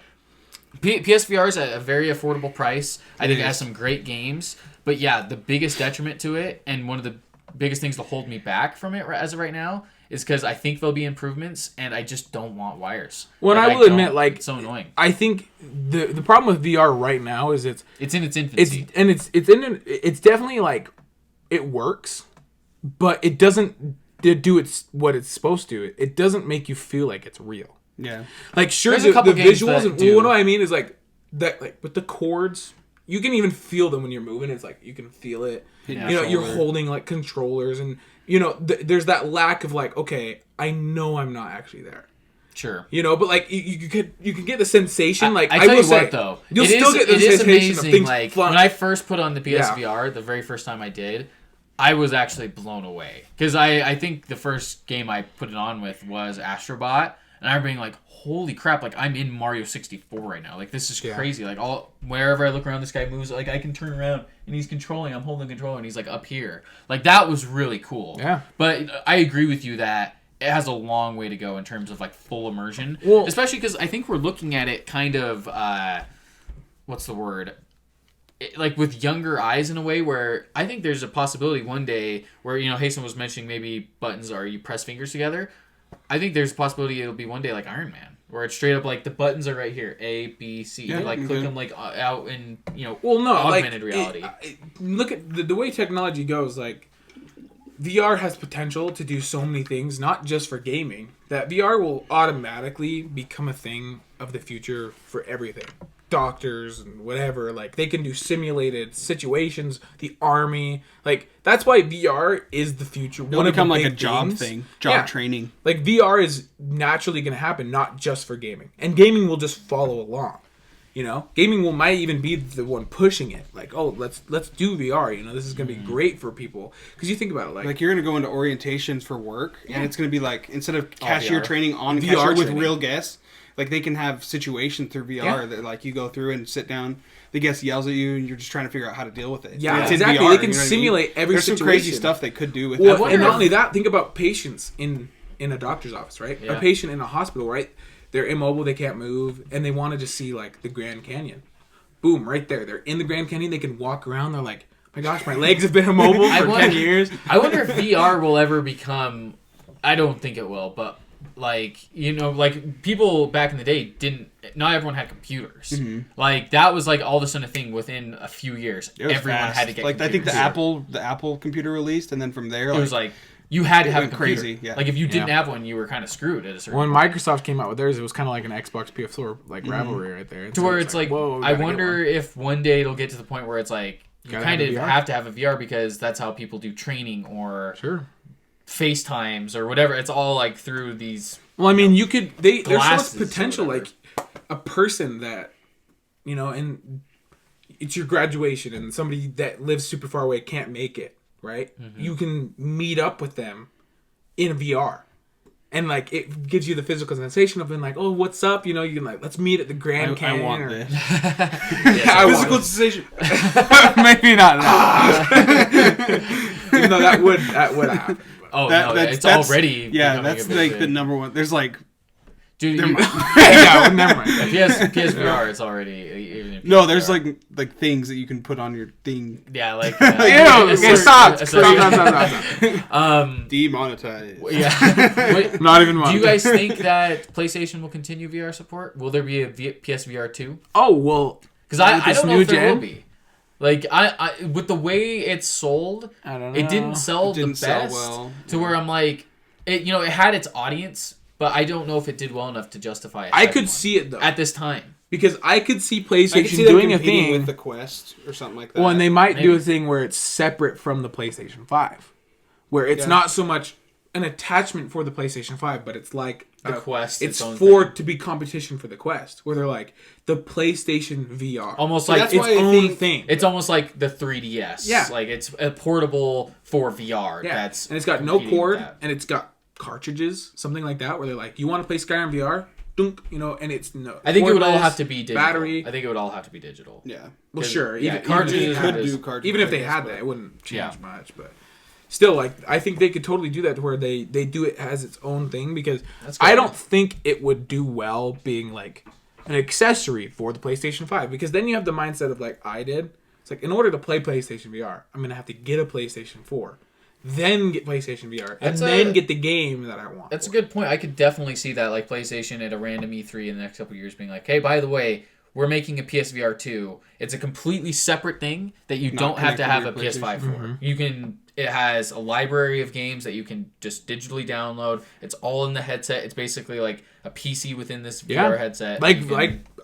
PSVR is at a very affordable price. I think it has some great games. But yeah, the biggest detriment to it, and one of the biggest things to hold me back from it as of right now, is because I think there'll be improvements, and I just don't want wires. Well, I will admit, like, it's so annoying. I think the problem with VR right now is it's in its infancy. It's definitely like it works, but it doesn't do what it's supposed to. It doesn't make you feel like it's real. Yeah. Like, sure, the visuals and what I mean is like that, like with the cords, you can even feel them when you're moving. It's like you can feel it. Yeah. You know, you're holding like controllers, and you know, there's that lack of like, okay, I know I'm not actually there. Sure. You know, but like you can get the sensation. Like I tell will you say, what, though, you'll still get the sensation amazing, of things like flying. when I first put on the PSVR, the very first time I did, I was actually blown away because I think the first game I put it on with was Astrobot, and I remember being like, holy crap, like I'm in Mario 64 right now. Like this is crazy. Like wherever I look around, this guy moves. Like I can turn around and he's controlling. I'm holding the controller and he's like up here. Like that was really cool. Yeah. But I agree with you that it has a long way to go in terms of like full immersion. Well, especially because I think we're looking at it kind of what's the word? Like with younger eyes in a way where I think there's a possibility one day where, you know, Hasten was mentioning maybe buttons are you press fingers together. I think there's a possibility it'll be one day like Iron Man, where it's straight up like the buttons are right here, A, B, C. Yeah, you like click them like out in, you know, augmented reality. Look at the way technology goes. Like VR has potential to do so many things, not just for gaming. That VR will automatically become a thing of the future for everything. Doctors and whatever, like they can do simulated situations. The army, like that's why VR is the future. It'll become like a job thing, training. Like VR is naturally going to happen, not just for gaming, and gaming will just follow along. You know, gaming might even be the one pushing it. Like, oh, let's do VR. You know, this is going to be great for people because you think about it, like you're going to go into orientations for work, and it's going to be like instead of cashier training on VR cashier with training. real guests. Like, they can have situations through VR that, like, you go through and sit down, the guest yells at you, and you're just trying to figure out how to deal with it. Yeah, it's exactly. VR, they can you know simulate every There's situation. There's some crazy stuff they could do with that. that. And not only that, think about patients in a doctor's office, right? Yeah. A patient in a hospital, right? They're immobile, they can't move, and they want to just see, like, the Grand Canyon. Boom, right there. They're in the Grand Canyon, they can walk around, they're like, my gosh, my legs have been immobile for 10 years. I wonder if VR will ever become, I don't think it will, but like, you know, like people back in the day not everyone had computers. Mm-hmm. Like that was like all of a sudden a thing within a few years. Everyone had to get like computers. I think the Apple computer released, and then from there it was like you had to have a computer. Crazy. Yeah. Like if you didn't have one, you were kind of screwed at a certain When point. Microsoft came out with theirs, it was kind of like an Xbox PS4 like rivalry right there. To where it's like, whoa, I wonder if one day it'll get to the point where it's like you kind of have to have a VR because that's how people do training or FaceTimes or whatever. It's all like through these. Well, I mean, there's so much potential. Like a person that, you know, and it's your graduation, and somebody that lives super far away can't make it. Right? Mm-hmm. You can meet up with them in VR. And, like, it gives you the physical sensation of being like, oh, what's up? You know, you can, like, let's meet at the Grand Canyon. I want this. Physical sensation. Maybe not that. Even though that would happen. Oh, that's already... Yeah, that's, like, the number one. There's, like... Dude, never mind. PSVR, it's already... No, there's, like things that you can put on your thing. Yeah, like... Stop. Demonetized. Yeah. Not even one. Do you guys think that PlayStation will continue VR support? Will there be a PSVR 2? Oh, well... Because I don't know if there will be. Like, I with the way it's sold, I don't know. It didn't sell the best to where I'm like... It had its audience... But I don't know if it did well enough to justify it. I could see it, though. At this time. Because I could see PlayStation doing a thing... with the Quest or something like that. Well, and they might do a thing where it's separate from the PlayStation 5. Where it's not so much an attachment for the PlayStation 5, but it's like... The Quest. It's to be competition for the Quest. Where they're like, the PlayStation VR. Almost like its own thing. It's almost like the 3DS. Yeah. Like, it's a portable for VR. Yeah. And it's got no cord, and it's got... cartridges, something like that, where they're like, you want to play Skyrim VR? Dunk, you know, and it's no. I think it would all have to be digital. Battery. I think it would all have to be digital. Yeah. Well, sure. Cartridges could do cartridges. Even if they had that, it wouldn't change much. But still, like, I think they could totally do that to where they do it as its own thing because I don't think it would do well being like an accessory for the PlayStation 5 because then you have the mindset of like I did. It's like in order to play PlayStation VR, I'm gonna have to get a PlayStation 4. then get PlayStation VR, and then get the game that I want. That's a good point. I could definitely see that, like PlayStation at a random E3 in the next couple of years being like, hey, by the way, we're making a PSVR 2. It's a completely separate thing that you don't have to have a PS5 for. Mm-hmm. You can. It has a library of games that you can just digitally download. It's all in the headset. It's basically like a PC within this VR headset. Like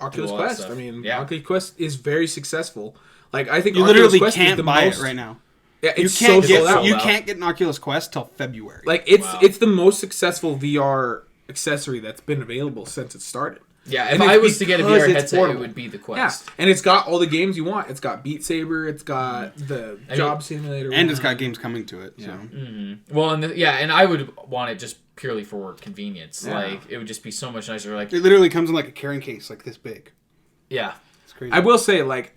Oculus Quest. I mean, Oculus Quest is very successful. Like I think you Oculus literally Quest can't buy it right now. Yeah, it's you can't get an Oculus Quest till February. Like it's the most successful VR accessory that's been available since it started. Yeah, if I was to get a VR headset, it would be the Quest. Yeah, and it's got all the games you want. It's got Beat Saber. It's got the Job Simulator, and it's got games coming to it. Yeah. So. Mm-hmm. Well, and I would want it just purely for convenience. Yeah. Like it would just be so much nicer. Like it literally comes in like a carrying case, like this big. Yeah, it's crazy. I will say, like,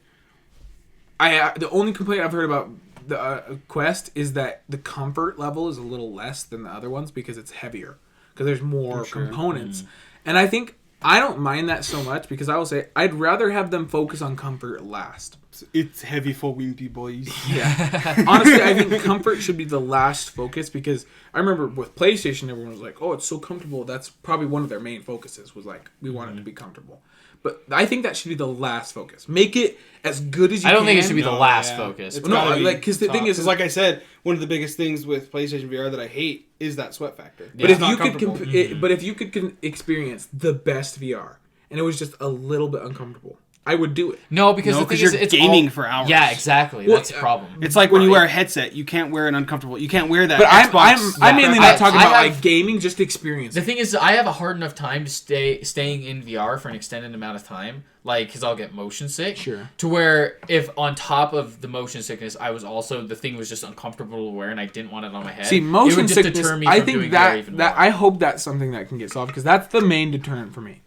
the only complaint I've heard about the Quest is that the comfort level is a little less than the other ones because it's heavier, because there's more components, and I think I don't mind that so much because I will say I'd rather have them focus on comfort last. It's heavy for wimpy boys. Yeah, honestly, I think comfort should be the last focus because I remember with PlayStation, everyone was like, "Oh, it's so comfortable." That's probably one of their main focuses was like, we want it to be comfortable. But I think that should be the last focus. Make it as good as you can. I don't think it should be the last focus. No, like because the thing is, like I said, one of the biggest things with PlayStation VR that I hate is that sweat factor. But if you could, but if you could experience the best VR and it was just a little bit uncomfortable, I would do it. No, because the thing you're is, it's gaming for hours. Yeah, exactly. Well, that's the problem. It's like when you wear a headset, you can't wear an uncomfortable. You can't wear that. But Xbox. I'm mainly not talking about like gaming, just experience. The thing is, I have a hard enough time to staying in VR for an extended amount of time, like because I'll get motion sick. Sure. To where if on top of the motion sickness, I was also the thing was just uncomfortable to wear, and I didn't want it on my head. See, motion it would just sickness. Deter me I from think doing that I hope that's something that can get solved because that's the main deterrent for me.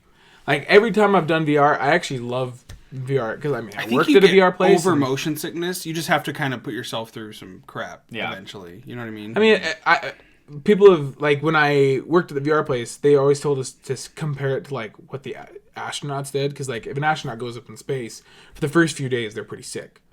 Like every time I've done VR, I actually love VR because I worked at a VR place. Over motion sickness, you just have to kind of put yourself through some crap eventually. You know what I mean? I mean, people have like when I worked at the VR place, they always told us to compare it to like what the astronauts did because like if an astronaut goes up in space for the first few days, they're pretty sick,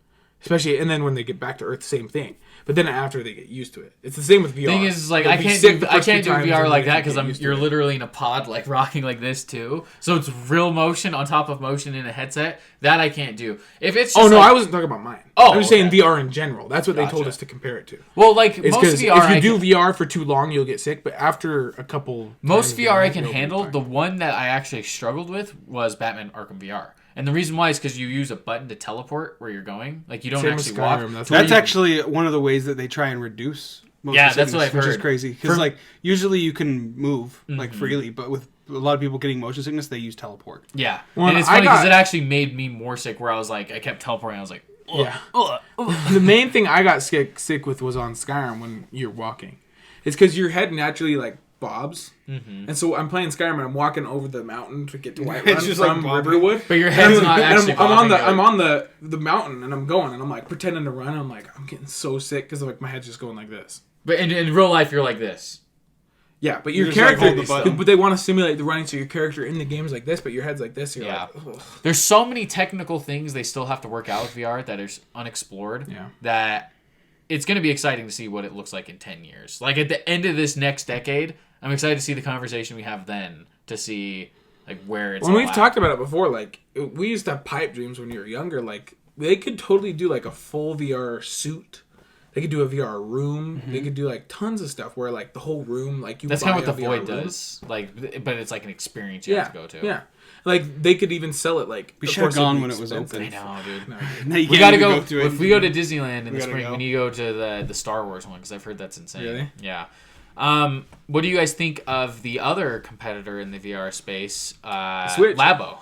especially and then when they get back to Earth, same thing. But then after they get used to it, it's the same with VR. Thing is, like I can't do VR like that because you're literally in a pod, like rocking like this too. So it's real motion on top of motion in a headset that I can't do. If it's just I wasn't talking about mine. I was saying VR in general. That's what they told us to compare it to. Well, like it's most VR, if you do VR for too long, you'll get sick. But after a couple, most VR I can handle. The one that I actually struggled with was Batman Arkham VR. And the reason why is because you use a button to teleport where you're going. Like, you don't actually walk. That's actually one of the ways that they try and reduce motion sickness, that's what I've heard. Which is crazy. Because, like, usually you can move, like, freely. But with a lot of people getting motion sickness, they use teleport. Yeah. And it's funny because it actually made me more sick where I was like, I kept teleporting. I was like, ugh, yeah. The main thing I got sick with was on Skyrim when you're walking. It's because your head naturally, like, bobs, and so I'm playing Skyrim and I'm walking over the mountain to get to Whiterun from Riverwood. But your head's not actually. I'm on the mountain and I'm going and I'm like pretending to run. And I'm like I'm getting so sick because like my head's just going like this. But in real life you're like this. Yeah, but your character, but they want to simulate the running, so your character in the game's like this, but your head's like this. You're like, ugh. There's so many technical things they still have to work out with VR that is unexplored. Yeah. That it's going to be exciting to see what it looks like in 10 years. Like at the end of this next decade. I'm excited to see the conversation we have then to see like where it's. When we've talked about it before, like we used to have pipe dreams when we were younger. Like they could totally do like a full VR suit. They could do a VR room. They could do like tons of stuff where like the whole room, like you. That's kind of what the Void does. Like, but it's like an experience you have to go to. Yeah. Like they could even sell it. Like we should have gone when it was open. I know, dude. No, we gotta go. If we go to Disneyland in the spring, we need to go to the Star Wars one because I've heard that's insane. Really? Yeah. What do you guys think of the other competitor in the VR space, Switch. Labo?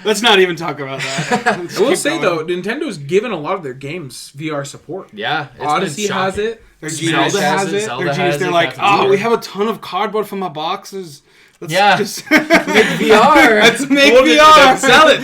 Let's not even talk about that. I will say though, Nintendo's given a lot of their games VR support. Yeah, Odyssey has it. Their Zelda has it. They're like, we have a ton of cardboard for my boxes. Let's make VR. Let's make VR. Sell it.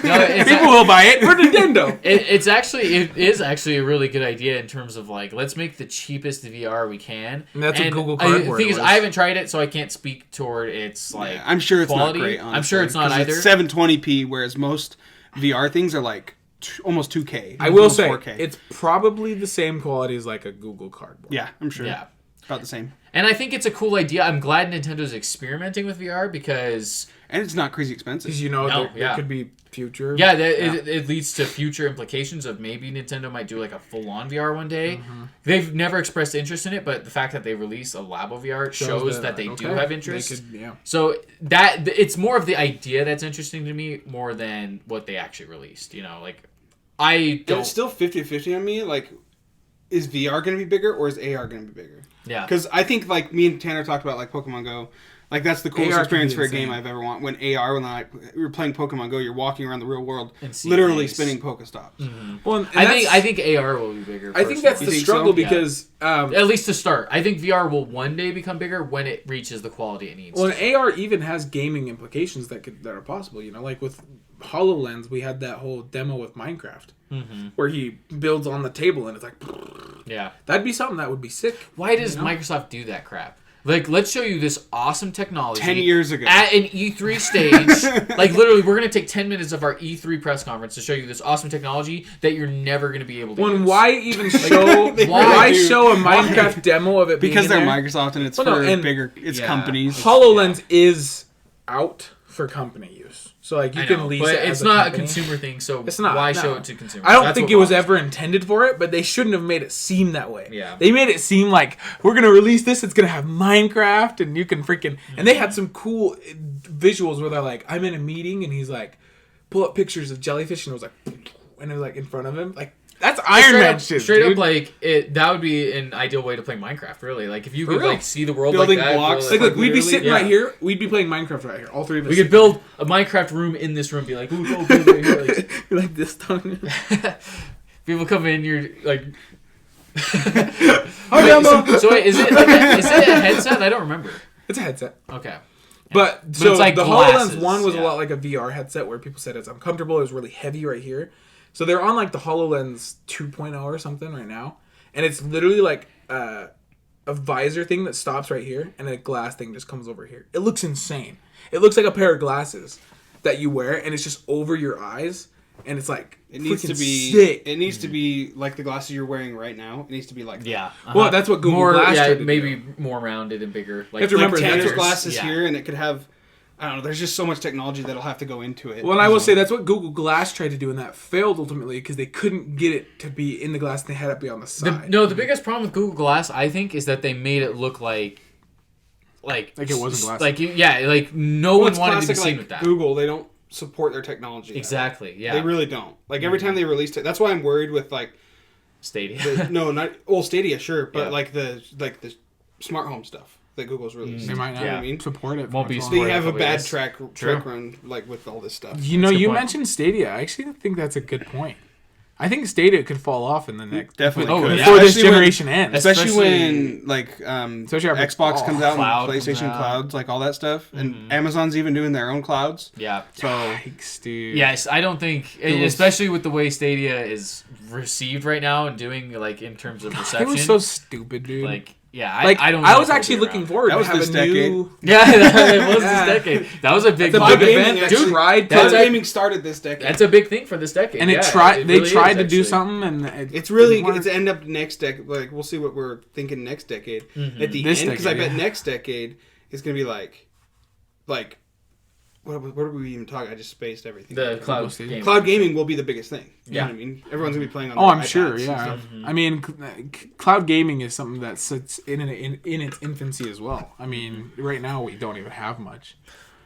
No, people will buy it. We're Nintendo. It is actually a really good idea in terms of like let's make the cheapest VR we can. And that's what Google Cardboard. The thing is, I haven't tried it, so I can't speak toward its like. I'm sure it's quality. not great. Honestly, I'm sure it's not either. It's 720p, whereas most VR things are like almost 2K. I will almost say 4K. it's probably the same quality as like a Google Cardboard. Yeah, I'm sure. Yeah. About the same. And I think it's a cool idea. I'm glad Nintendo's experimenting with VR because... And it's not crazy expensive. Because there could be future. Yeah, it leads to future implications of maybe Nintendo might do like a full-on VR one day. They've never expressed interest in it, but the fact that they release a Labo VR shows that they do have interest. So that it's more of the idea that's interesting to me more than what they actually released. You know, like I don't. It's still 50-50 on me. Like, is VR going to be bigger or is AR going to be bigger? Yeah. Because I think like me and Tanner talked about like Pokemon Go. Like that's the coolest experience for a game I've ever wanted. When AR, we were playing Pokemon Go, you're walking around the real world, literally spinning Pokestops. Mm-hmm. Well, I think AR will be bigger. I think that's the struggle because at least to start, I think VR will one day become bigger when it reaches the quality it needs. Well, and AR even has gaming implications that are possible. You know, like with HoloLens, we had that whole demo with Minecraft where he builds on the table and it's like, yeah, that'd be something that would be sick. Why does Microsoft do that crap? Like, let's show you this awesome technology. 10 years ago. At an E3 stage. Like, literally, we're going to take 10 minutes of our E3 press conference to show you this awesome technology that you're never going to be able to use. Why even show... why show a Minecraft demo of it because they're there? Microsoft and it's bigger... It's companies. HoloLens is out for company use. So, like, you can lease it as it's not company. A consumer thing, so it's not, why show it to consumers? I don't think it was ever intended for it, but they shouldn't have made it seem that way. Yeah. They made it seem like, we're going to release this, it's going to have Minecraft, and you can freaking... And they had some cool visuals where they're like, I'm in a meeting, and he's like, pull up pictures of jellyfish, and it was like... And it was like in front of him. Like, that's Iron Man shit, straight dude. up, like, that would be an ideal way to play Minecraft, really. Like, if you could, like, see the world building like that. blocks. Like, look, we'd be sitting right here. We'd be playing Minecraft right here. All three of us. We could build a Minecraft room in this room. Be like, ooh, go build it here. Like, you're like this tongue. People come in, you're like... so wait, is it a headset? I don't remember. It's a headset. Okay. But so it's like the glasses, HoloLens 1 was a lot like a VR headset where people said it's uncomfortable. It was really heavy right here. So they're on like the HoloLens 2.0 or something right now. And it's literally like a visor thing that stops right here and a glass thing just comes over here. It looks insane. It looks like a pair of glasses that you wear and it's just over your eyes. And it's like it needs to be sick. It needs to be like the glasses you're wearing right now. It needs to be like that. Well, that's what Google Glass tried to maybe do. more rounded and bigger. Like, you have to remember Tanner's glasses here, and it could have. I don't know. There's just so much technology that'll have to go into it. Well, and I will say that's what Google Glass tried to do, and that failed ultimately because they couldn't get it to be in the glass. And they had it be on the side. The biggest problem with Google Glass, I think, is that they made it look like it wasn't glass. Like no one wanted to be seen with that. Google, they don't support their technology. Exactly. Yeah. They really don't. Like every time they released it, that's why I'm worried with like Stadia. Stadia, sure, but like the smart home stuff that Google's released. They might not support it. Won't be. They have a bad track run like with all this stuff. You know, you mentioned Stadia. I actually think that's a good point. I think Stadia could fall off in the next before this generation ends. Especially when like Xbox comes out Cloud and PlayStation clouds, like all that stuff, and Amazon's even doing their own clouds. Yeah. So yikes, dude. Yes, I don't think, especially with the way Stadia is received right now and doing like in terms of reception. It was so stupid, dude. Like. Yeah, I don't. I was actually looking forward to having a new. Yeah, it was this decade. That was a big event. Dude, Cloud gaming started this decade. That's a big thing for this decade. And they tried to do something, and it's really it's end up next decade. Like we'll see what we're thinking next decade at the end, because I bet next decade is gonna be like. What are we even talking? I just spaced everything. The cloud gaming. Cloud gaming will be the biggest thing. You know what I mean? Everyone's gonna be playing on. I'm sure. Yeah. I mean, cloud gaming is something that sits in its infancy as well. I mean, right now we don't even have much.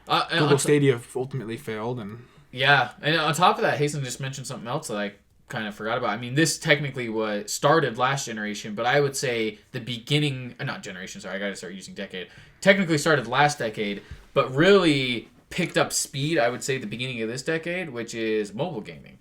Google Stadia ultimately failed, and and on top of that, Hasten just mentioned something else that I kind of forgot about. I mean, this technically started last generation, but I would say the beginning, not generation. Sorry, I got to start using decade. Technically started last decade, but really picked up speed, I would say, the beginning of this decade, which is mobile gaming.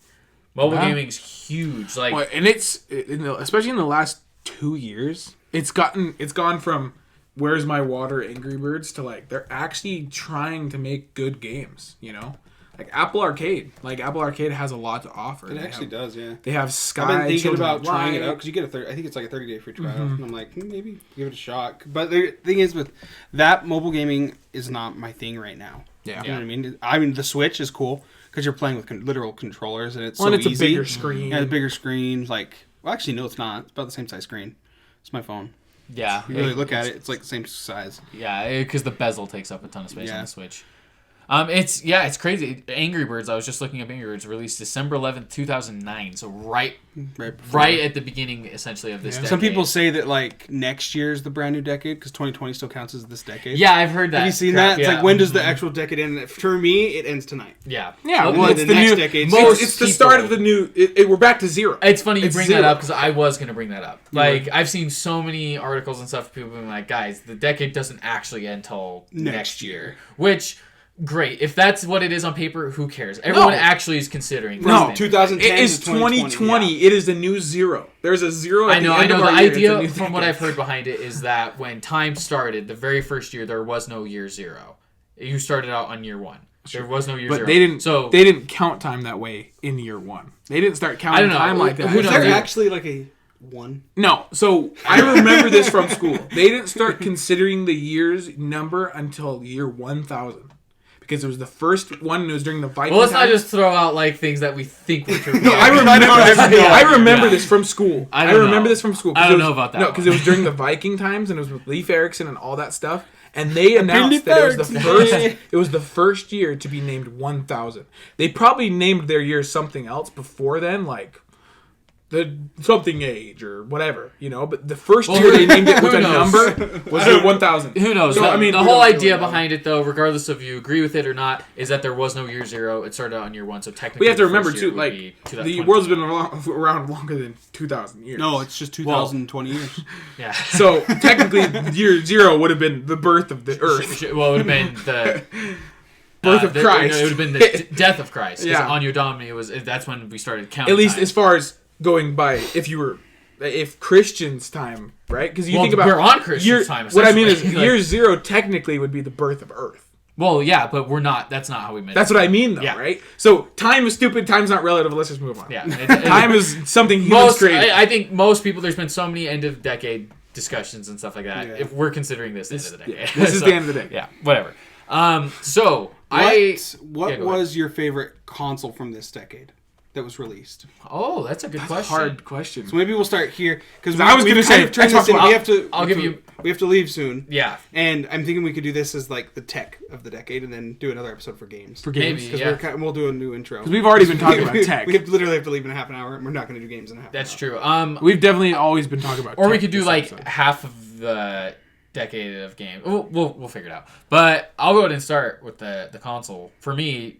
Mobile gaming's huge. And it's especially in the last 2 years, it's gone from Where's My Water, Angry Birds to like they're actually trying to make good games. You know, like Apple Arcade. Like Apple Arcade has a lot to offer. It actually does. Yeah. They have Sky. I've been thinking about trying it out because you get I think it's like a 30-day free trial, and I'm like maybe give it a shot. But the thing is with that, mobile gaming is not my thing right now. Yeah. You know what I mean? I mean, the Switch is cool. because you're playing with literal controllers and it's Well, so and it's easy. a bigger screen. Yeah, the bigger screen. Like, well, actually, no, it's not. It's about the same size screen. It's my phone. Yeah. You really look at it, it's like the same size. Yeah, because the bezel takes up a ton of space on Yeah. the Switch. It's crazy. Angry Birds. I was just looking up Angry Birds. Released December 11th, 2009. So right at the beginning, essentially, of this decade. Some people say that like next year is the brand new decade because 2020 still counts as this decade. Yeah, I've heard that. Have you seen crap, that? It's yeah. like, when does the actual decade end? For me, it ends tonight. Yeah. Yeah, Well, well, it's the the next new decade. It's the start of the new. We're back to zero. It's funny you It's bring zero. that up because I was going to bring that up. Like, I've seen so many articles and stuff of people being like, guys, the decade doesn't actually end until next year. Which, great. If that's what it is on paper, who cares? Everyone actually is considering this. No, thing. 2010 It is to 2020. 2020. Yeah. It is the new zero. There's a zero. At I know. The end of The our year. It's a idea, new from what decade. I've heard behind it, is that when time started, the very first year, there was no year zero. You started out on year one. There was no year But zero. they didn't. So They didn't count time that way in year one. They didn't start I counting don't know. time like that. Who Is knows? there Yeah. actually like a one? No. So I remember this from school. They didn't start considering the year's number until year 1000. Because it was the first one, and it was during the Viking well, let's not times. just throw out like things that we think were true. No, I remember. I remember this from school. I I don't remember know. this from school. 'cause I don't it was- know about that No, one. because it was during the Viking times, and it was with Leif Erikson and all that stuff. And they announced Leif that it was the Erikson. first. It was the first year to be named 1000. They probably named their year something else before then, like the something age or whatever, you know. But the first year they named it with who a knows? number was year 1000. Who knows? So, the, I mean, the we whole don't really idea know. behind it, though, regardless of you agree with it or not, is that there was no year zero. It started out on year one, so technically, We have to the remember first year too, would like be the 2020. world's been around longer than 2000 years. No, it's just 2020 years. Yeah. So technically, year zero would have been the birth of the Earth. Well, it would have been the Birth of Christ. No, it would have been the death of Christ. Yeah. On your Domini that's when we started counting. At least time. as far as going by, if Christians' time, right? Because you Well, think about we're on Christians' time, What I mean is, essentially. Like- year zero technically would be the birth of Earth. Well, yeah, but we're not. That's not how we meant. That's what I mean, though, Yeah. right? So time is stupid. Time's not relative. Let's just move on. Yeah. Time is something humans most. created. I think most people. There's been so many end of decade discussions and stuff like that. Yeah. If we're considering this the end of the decade, yeah, this is So, the end of the day. Yeah, whatever. What What Yeah, go was your favorite console from this decade that was released? Oh, that's a good question. Hard question. So maybe we'll start here because I was gonna say Xbox One. We have to. I'll give you- We have to leave soon. Yeah, And I'm thinking we could do this as like the tech of the decade, and then do another episode for games. For games. maybe. Because Yeah, we'll do a new intro. We've already been talking about tech. We literally have to leave in a half an hour, and we're not going to do games in a half. that's an hour. true. We've definitely always been talking about Or we tech could do this like episode. half of the decade of game. We'll figure it out. But I'll go ahead and start with the console. For me,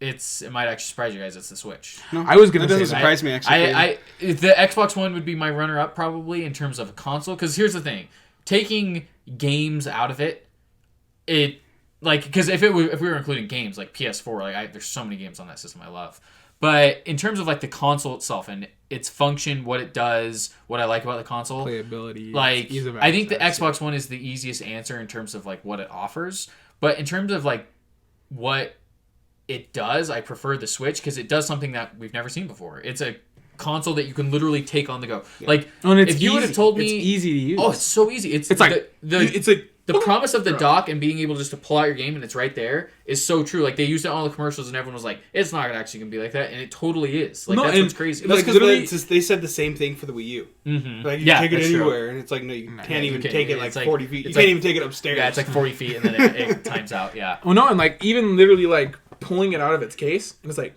it might actually surprise you guys. It's the Switch. No, I was gonna that doesn't say that. surprise me actually. I the Xbox One would be my runner up probably in terms of a console. Because here's the thing, taking games out of it, because if we were including games like PS4, there's so many games on that system I love. But in terms of like the console itself and its function, what it does, what I like about the console, playability. like ease of I think the access, Xbox One is the easiest answer in terms of like what it offers. But in terms of like what it does, I prefer the Switch because it does something that we've never seen before. It's a console that you can literally take on the go. Like And it's if you would have easy. told me, It's easy to use. oh, it's so easy. It's like the promise of the dock and being able just to pull out your game and it's right there is so true. Like they used it on all the commercials and everyone was like, "It's not actually gonna be like that," and it totally is. Like No, that's and what's crazy. That's like, because literally- they said the same thing for the Wii U. Mm-hmm. Like you Yeah, take it that's true. anywhere, and it's like no, you can't even can't. take it It's like like- 40 feet. You it's can't like- even take it upstairs. Yeah, it's like 40 feet and then it times out. Yeah. Oh no, and like even literally like pulling it out of its case, and it's like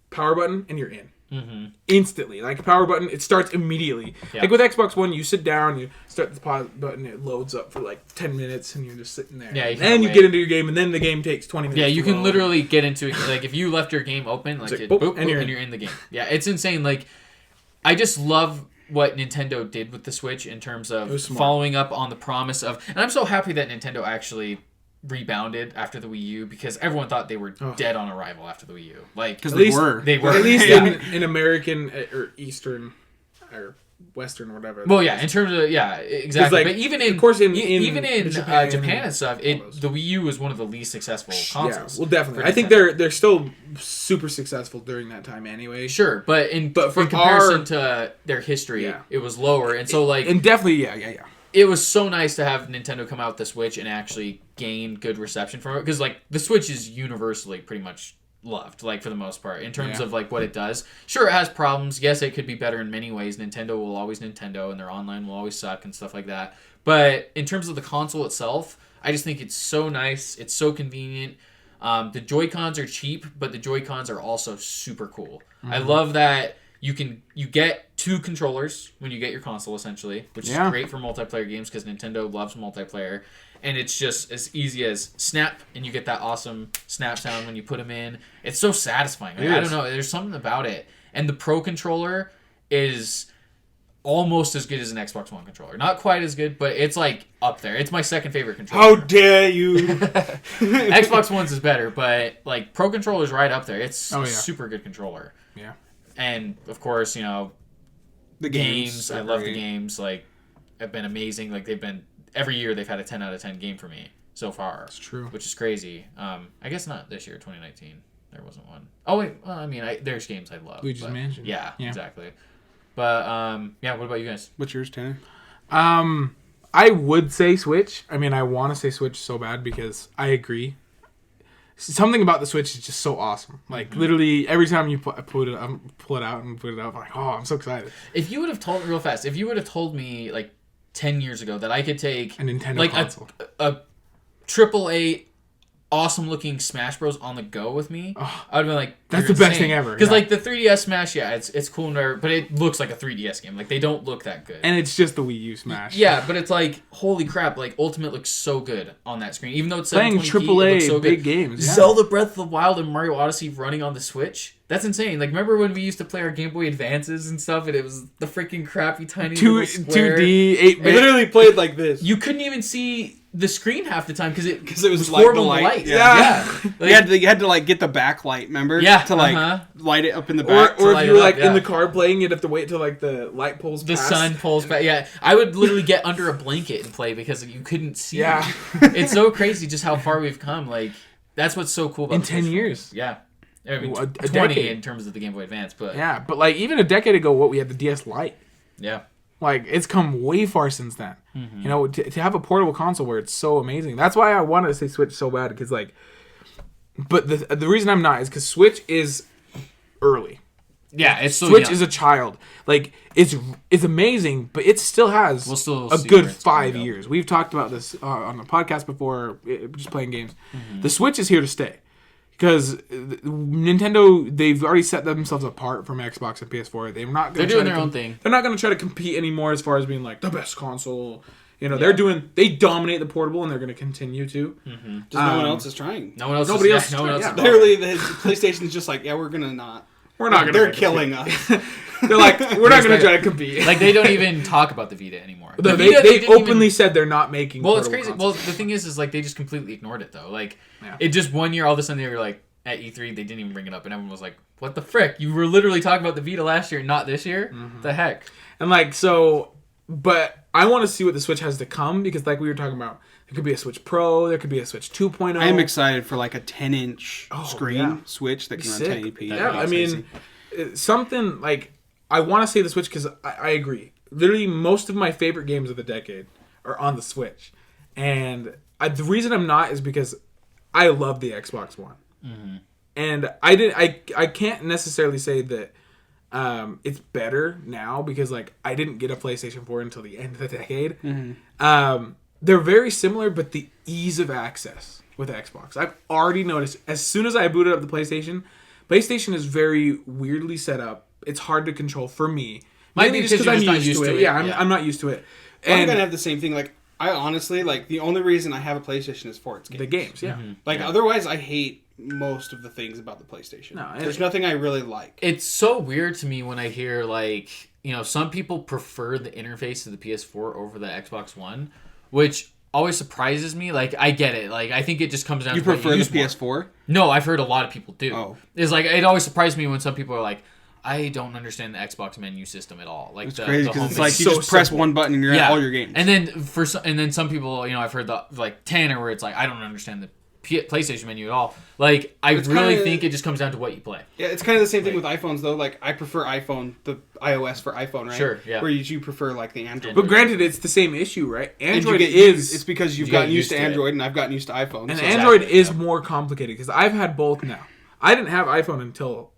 power button, and you're in. Mm-hmm. Instantly, like a power button, it starts immediately. Yeah. Like with Xbox One, you sit down, you start the pause button, it loads up for like 10 minutes, and you're just sitting there. Yeah, you and can't then you wait. get into your game, and then the game takes 20 minutes. Yeah, you to can load. literally get into it. Like if you left your game open, like, like, it, boop, boop, and boop, you're and in. you're in the game. Yeah, it's insane. Like I just love what Nintendo did with the Switch in terms It of was smart. following up on the promise of. And I'm so happy that Nintendo actually rebounded after the Wii U because everyone thought they were dead on arrival after the Wii U. Like because At they least- were. they were At least Yeah. in American or Eastern or Western or whatever. Well, yeah, in terms of exactly. like, but even in of course, in even in Japan, Japan and stuff, all those. the Wii U was one of the least successful consoles. Yeah, well, definitely. for I think Nintendo. they're still super successful during that time anyway. Sure, but in for comparison our- to their history, Yeah. it was lower, and so like And definitely, yeah. it was so nice to have Nintendo come out with the Switch and actually gain good reception from it because like the Switch is universally pretty much loved, like, for the most part, in terms of, like, what it does. Sure, it has problems. Yes, it could be better in many ways. Nintendo will always Nintendo, and their online will always suck and stuff like that. But in terms of the console itself, I just think it's so nice. It's so convenient. The Joy-Cons are cheap, but the Joy-Cons are also super cool. I love that you get 2 controllers when you get your console, essentially, which is great for multiplayer games because Nintendo loves multiplayer. And it's just as easy as snap, and you get that awesome snap sound when you put them in. It's so satisfying. Like, I don't know. There's something about it. And the Pro Controller is almost as good as an Xbox One controller. Not quite as good, but it's, like, up there. It's my second favorite controller. How dare you! Xbox One's is better, but, like, Pro Controller's right up there. It's a super good controller. Yeah. And, of course, you know, the games. I love the games. Like, have been amazing. Like, they've been... Every year they've had a 10 out of 10 game for me so far. It's true. Which is crazy. I guess not this year, 2019. There wasn't one. Oh, wait. Well, I mean, there's games I love. Luigi's Mansion. Yeah, exactly. But, yeah, what about you guys? What's yours, Tanner? I would say Switch. I mean, I want to say Switch so bad because I agree. Something about the Switch is just so awesome. Like, literally, every time you pull it out and put it out, I'm like, oh, I'm so excited. If you would have told me, like, 10 years ago that I could take a Nintendo like console, a AAA awesome looking Smash Bros on the go with me, I would have been like, that's the best thing ever. Because like the 3DS Smash, it's cool and whatever, but it looks like a 3DS game. Like they don't look that good. And it's just the Wii U Smash. Yeah, but it's like, holy crap! Like Ultimate looks so good on that screen, even though it's playing AAA it looks so big good. games. Yeah. Zelda Breath of the Wild and Mario Odyssey running on the Switch. That's insane. Like, remember when we used to play our Game Boy Advances and stuff, and it was the freaking crappy tiny 2D 8-bit. I literally played like this. You couldn't even see the screen half the time because it was like horrible the light. light. Yeah. Like, you had to like get the backlight, remember? Yeah. To like light it up in the back. Or if you were like in the car playing, you'd have to wait till like the light pulls the past. sun pulls back. Yeah, I would literally get under a blanket and play because you couldn't see. Yeah. It's so crazy just how far we've come. Like, that's what's so cool about in 10 years. Yeah. I mean, a 20 decade. in terms of the Game Boy Advance, but yeah, but like even a decade ago, what we had the DS Lite. Yeah, like it's come way far since then. You know, to have a portable console where it's so amazing. That's why I wanted to say Switch so bad because like, but the reason I'm not is because Switch is early. Yeah, it's still Switch young. is a child. Like it's amazing, but it still has a good 5 years. We've talked about this on the podcast before, just playing games. The Switch is here to stay. Because Nintendo, they've already set themselves apart from Xbox and PS4. They're doing their own thing. They're not going to try to compete anymore as far as being like the best console. You know, they dominate the portable, and they're going to continue to. Just no one else is trying. Nobody else is trying. Literally, the PlayStation's just like, yeah, we're gonna not. We're not going to. They're killing us. They're like, we're not going to try to compete. Like they don't even talk about the Vita anymore. They openly said they're not making. Well, it's crazy. Consoles. Well, the thing is like they just completely ignored it though. Like it just 1 year, all of a sudden they were like at E3, they didn't even bring it up, and everyone was like, "What the frick? You were literally talking about the Vita last year, not this year. The heck?" And like so, but I want to see what the Switch has to come because, like we were talking about, there could be a Switch Pro, there could be a Switch 2.0. I am excited for like a 10-inch screen Switch that can run 1080p. Yeah, I mean, something like I want to say the Switch because I agree. Literally, most of my favorite games of the decade are on the Switch, and the reason I'm not is because I love the Xbox One, and I can't necessarily say that it's better now because like I didn't get a PlayStation 4 until the end of the decade. They're very similar, but the ease of access with Xbox, I've already noticed as soon as I booted up the PlayStation is very weirdly set up. It's hard to control for me. Might be because I'm not used to it. Yeah, I'm not used to it. I'm gonna have the same thing. Like I honestly like the only reason I have a PlayStation is for its games. The games, yeah. Like otherwise, I hate most of the things about the PlayStation. No, there's nothing I really like. It's so weird to me when I hear like some people prefer the interface of the PS4 over the Xbox One, which always surprises me. Like I get it. Like I think it just comes down. You to prefer the PS4? No, I've heard a lot of people do. Oh, it's like it always surprises me when some people are like, I don't understand the Xbox menu system at all. Like it's crazy because it's like you so just press simple. one button and you're at all your games. And then some people, I've heard the like Tanner where it's like I don't understand the PlayStation menu at all. Like I really think it just comes down to what you play. Yeah, it's kind of the same thing with iPhones though. Like I prefer iPhone, the iOS for iPhone, right? Sure, yeah. Where you prefer like the Android. But granted, it's the same issue, right? Android it's because you've gotten used to Android and I've gotten used to iPhone. And so Android is more complicated because I've had both now. I didn't have iPhone until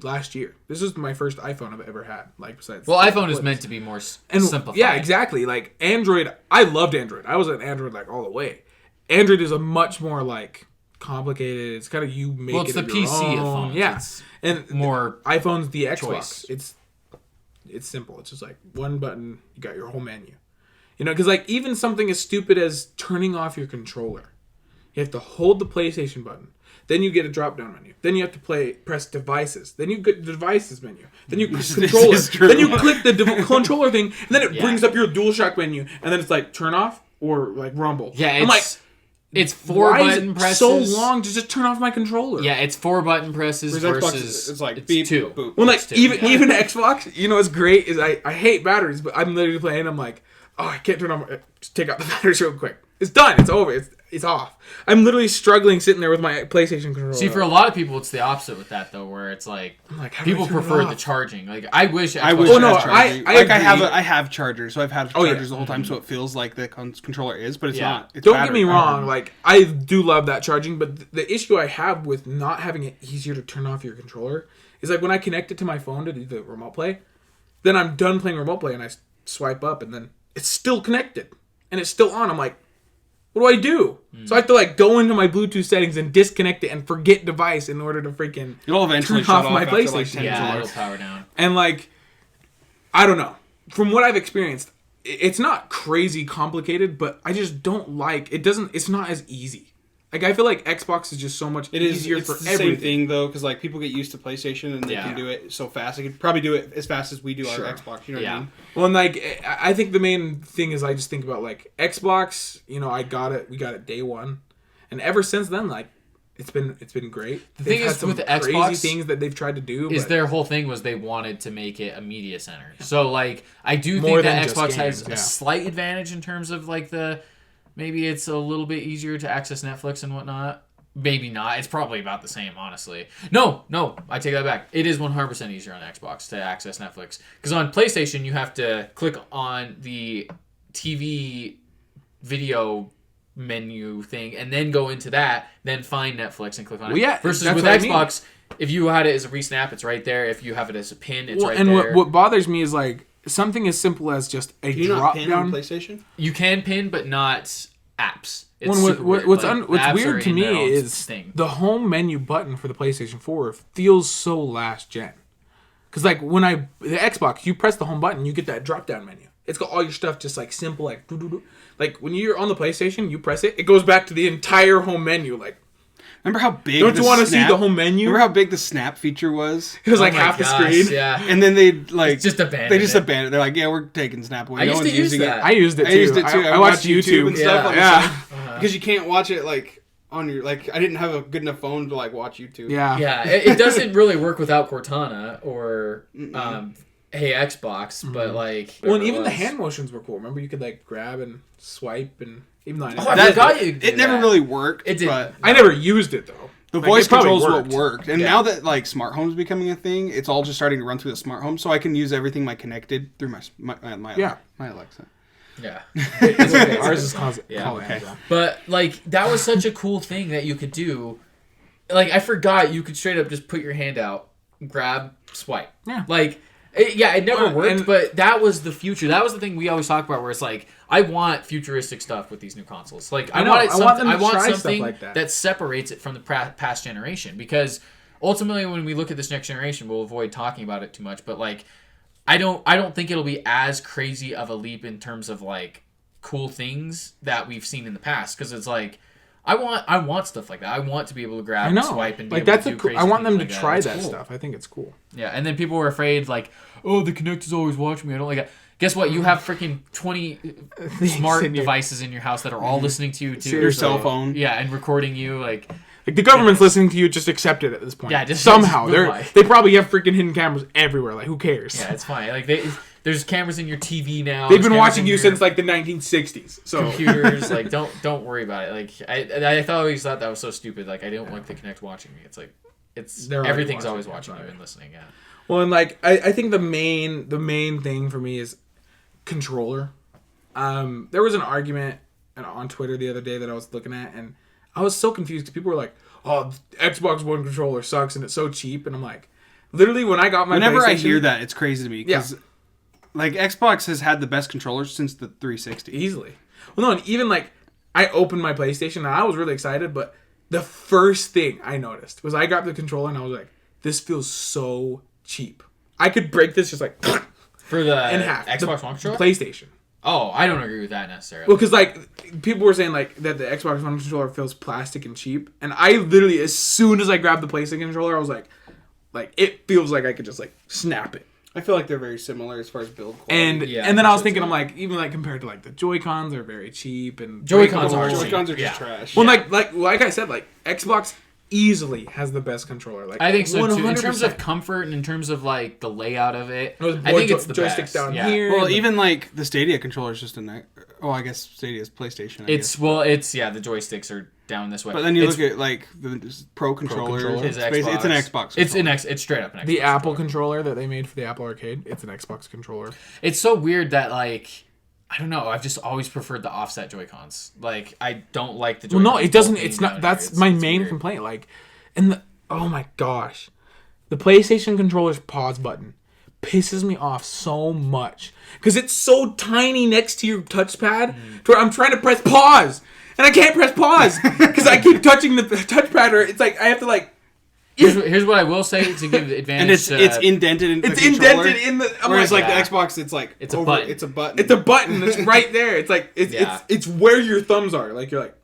last year. This is my first iPhone I've ever had. Like besides, iPhone is meant to be more simplified. Yeah, exactly. Like Android, I loved Android. I was an Android like all the way. Android is a much more like complicated. It's kind of you make it. Well, it's the PC of phones. Yeah, it's and more iPhone's the Xbox. choice. It's simple. It's just like one button. You got your whole menu. You know, because like even something as stupid as turning off your controller, you have to hold the PlayStation button. Then you get a drop-down menu. Then you have to press devices. Then you get the devices menu. Then you click controller. Then you click the controller thing, and then it brings up your DualShock menu, and then it's like turn off or like rumble. Yeah, it's 4 why button is it presses. so long to just turn off my controller? Yeah, it's 4 button presses versus it's like beep, 2. boop. Well, like It's 2, even Xbox, you know what's great is I hate batteries, but I'm literally playing. I'm like, oh, I can't turn on. Just take out the batteries real quick. It's done. It's over. It's off. I'm literally struggling sitting there with my PlayStation controller. See, for a lot of people, it's the opposite with that though, where it's like how do I people turn it prefer off? the charging. Like I wish. I wish. Oh, no, it had charging. I like agree. I have chargers, so I've had chargers the whole time, so it feels like the controller is, but it's Yeah. not. It's Don't battery get me powered. wrong. Like I do love that charging, but the issue I have with not having it easier to turn off your controller is like when I connect it to my phone to do the remote play, then I'm done playing remote play and I swipe up and then it's still connected and it's still on. I'm like, what do I do? So I have to like go into my Bluetooth settings and disconnect it and forget device in order to freaking It'll eventually turn shut off my after, PlayStation. like, 10 Yeah, hours. it'll power down. And like, I don't know. From what I've experienced, it's not crazy complicated, but I just don't like it. It's not as easy. Like I feel like Xbox is just so much easier it's for the everything. same thing though, because like people get used to PlayStation and they can do it so fast. They could probably do it as fast as we do Sure. our Xbox. You know what I mean? Well, and like I think the main thing is I just think about like Xbox. You know, we got it day one, and ever since then, like it's been great. The thing is with the Xbox, crazy things that they've tried to do is but their whole thing was they wanted to make it a media center. So like I do More think that than just Xbox has games, a slight advantage in terms of like maybe it's a little bit easier to access Netflix and whatnot. Maybe not. It's probably about the same, honestly. No, I take that back. It is 100% easier on Xbox to access Netflix. Because on PlayStation, you have to click on the TV video menu thing and then go into that, then find Netflix and click on it. Well, yeah, versus that's with what I mean. Xbox, if you had it as a resnap, it's right there. If you have it as a pin, it's right and there. what bothers me is like something as simple as just a Do you not drop pin on down. PlayStation? You can pin, but not apps. It's What's super weird. what's Like, what's apps weird are to in me their own is thing. the home menu button for the PlayStation 4 feels so last gen. Because like when the Xbox, you press the home button, you get that drop down menu. It's got all your stuff just like simple, like doo-doo-doo. Like when you're on the PlayStation, you press it goes back to the entire home menu. Like, Remember how big? don't you want to see Snap- the home menu? Remember how big the Snap feature was? It was Oh like my half the gosh, screen. Yeah. And then they like Just abandoned They just it. abandoned. They're like, yeah, we're taking Snap away. I No used one's to use using that. it. I used it too. I used it too. I watched YouTube and stuff. Yeah. Because you can't watch it like on your like. I didn't have a good enough phone to like watch YouTube. Yeah. Yeah, it doesn't really work without Cortana or Hey Xbox, but like... Well, and whatever even it the was. hand motions were cool. Remember, you could like grab and swipe, and even though I forgot you could do It never that. really worked. It didn't. But I never used it though. the Like, voice it probably controls what worked. And Yeah. now that like smart home's becoming a thing, it's all just starting to run through the smart home, so I can use everything connected through my Alexa. Yeah. It's okay. Ours is called Yeah, okay. okay. But like that was such a cool thing that you could do. Like I forgot you could straight up just put your hand out, grab, swipe. Yeah. Like it never Well, worked, and- but that was the future. That was the thing we always talk about, where it's like I want futuristic stuff with these new consoles. Like I know, I want them to I want try stuff something like that. that separates it from the past generation, because ultimately when we look at this next generation, we'll avoid talking about it too much. But like I don't think it'll be as crazy of a leap in terms of like cool things that we've seen in the past, because it's like I want stuff like that. I want to be able to grab I know. and swipe and be Like able that's to do cool. crazy I want them to things like try It's that cool. stuff. I think it's cool. Yeah, and then people were afraid like, oh, the Kinect is always watching me. I don't like it. Guess what? You have freaking 20 smart in your- devices in your house that are all listening to you too. Your Your So- cell phone. Yeah, and recording you like. Like the government's listening to you, just accept it at this point. Yeah, just somehow move by. they probably have freaking hidden cameras everywhere. Like who cares? Yeah, it's fine. Like there's cameras in your TV now. They've There's been cameras watching in you your since like the 1960s. So computers. Like don't worry about it. Like I always thought that was so stupid. Like I don't like the Kinect watching me. It's like They're already everything's watching always you, watching you sorry. and listening. Yeah. well, and like I think the main thing for me is controller. There was an argument on Twitter the other day that I was looking at, and I was so confused because people were like, "Oh, the Xbox One controller sucks and it's so cheap," and I'm like, literally when I got my whenever I PlayStation, hear that, it's crazy to me because like Xbox has had the best controllers since the 360 easily. Well, no, and even like I opened my PlayStation and I was really excited, but the first thing I noticed was I grabbed the controller and I was like, "This feels so cheap. I could break this just like for the in half." Xbox One controller? PlayStation. Oh, I don't agree with that necessarily. Well, because like people were saying like that the Xbox One controller feels plastic and cheap, and I literally as soon as I grabbed the PlayStation controller, I was like it feels like I could just like snap it. I feel like they're very similar as far as build quality. And then I was thinking, I'm like, even like compared to like the Joy-Cons are very cheap and Joy-Cons are just trash. Well, like I said, like Xbox easily has the best controller. Like I think so 100%. too. In terms of comfort and in terms of like the layout of it, I think it's the joystick best. down Yeah. here. Well, even like the Stadia controller is just I guess Stadia's PlayStation. I guess. The joysticks are down this way. But then you look at like the Pro controller. Is It's an Xbox. It's straight up an Xbox. The Apple controller that they made for the Apple Arcade, it's an Xbox controller. It's so weird that like I don't know. I've just always preferred the offset Joy-Cons. Like I don't like the Joy-Cons. Well, no, it doesn't. being It's not. down That's here. my It's main weird. complaint. Like, oh my gosh, the PlayStation controller's pause button pisses me off so much because it's so tiny next to your touchpad to where I'm trying to press pause and I can't press pause because I keep touching the touchpad, or it's like I have to like. Here's what I will say to give the advantage. And it's indented in the It's controller. indented in the. I'm Whereas like yeah. the Xbox, it's like It's a button. It's a button. it's a button that's right there. It's like it's where your thumbs are. Like you're like.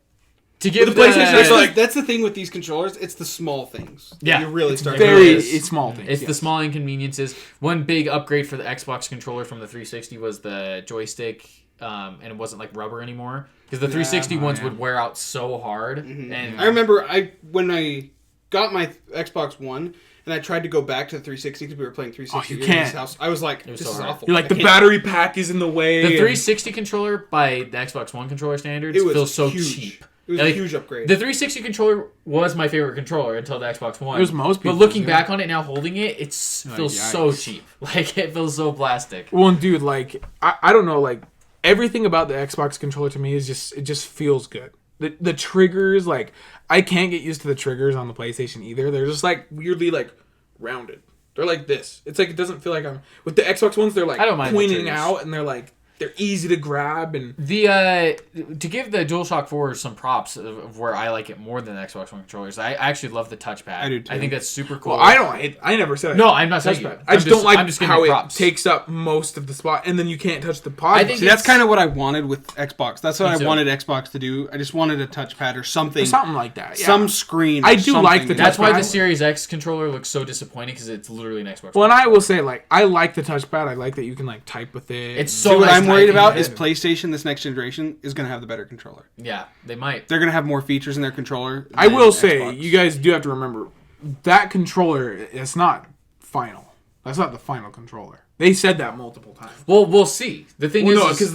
to give the PlayStation That's, is like- that's the thing with these controllers. It's the small things. that Yeah, you really it's start. Very to notice. it's small things. It's yes. the small inconveniences. One big upgrade for the Xbox controller from the 360 was the joystick, and it wasn't like rubber anymore because the 360 ones would wear out so hard. And I remember when I got my Xbox One and I tried to go back to the 360 because we were playing 360 you in can't. his house. I was like, was this so is hard. awful. You're like I the can't- battery pack is in the way. the and- 360 controller by the Xbox One controller standards It was feels so huge. cheap. It was Like, a huge upgrade. The 360 controller was my favorite controller until the Xbox One. It was most But people's, looking yeah. back on it now, holding it, it feels so yikes. cheap. Like it feels so plastic. Well, and dude, like I don't know, like everything about the Xbox controller to me is just feels good. The triggers, like I can't get used to the triggers on the PlayStation either. They're just like weirdly like rounded. They're like this. It's like it doesn't feel like I'm with the Xbox ones. They're like I don't mind the pointing triggers. out, and they're easy to grab. And The to give the DualShock 4 some props of where I like it more than the Xbox One controllers, I actually love the touchpad. I do too. I think that's super cool. well, I never said No, I'm not saying touchpad. you. I just don't like I'm just giving how it it props. takes up most of the spot, and then you can't touch the pause. I think See, that's kind of what I wanted with Xbox. That's what Me I too. wanted Xbox to do. I just wanted a touchpad or something. something like that. Yeah. Some screen. I or do like something. the That's why the touchpad. Series X controller looks so disappointing because it's literally an Xbox. Well, and I will say, like, I like the touchpad. I like that you can like type with it. It's See, so what nice I'm worried typing about with is it. PlayStation, this next generation, is going to have the better controller. Yeah, they might. They're going to have more features in their controller. I than will say, Xbox. you guys do have to remember that controller is not final. That's not the final controller. They said that multiple times. Well, we'll see. The thing Well, no, is, because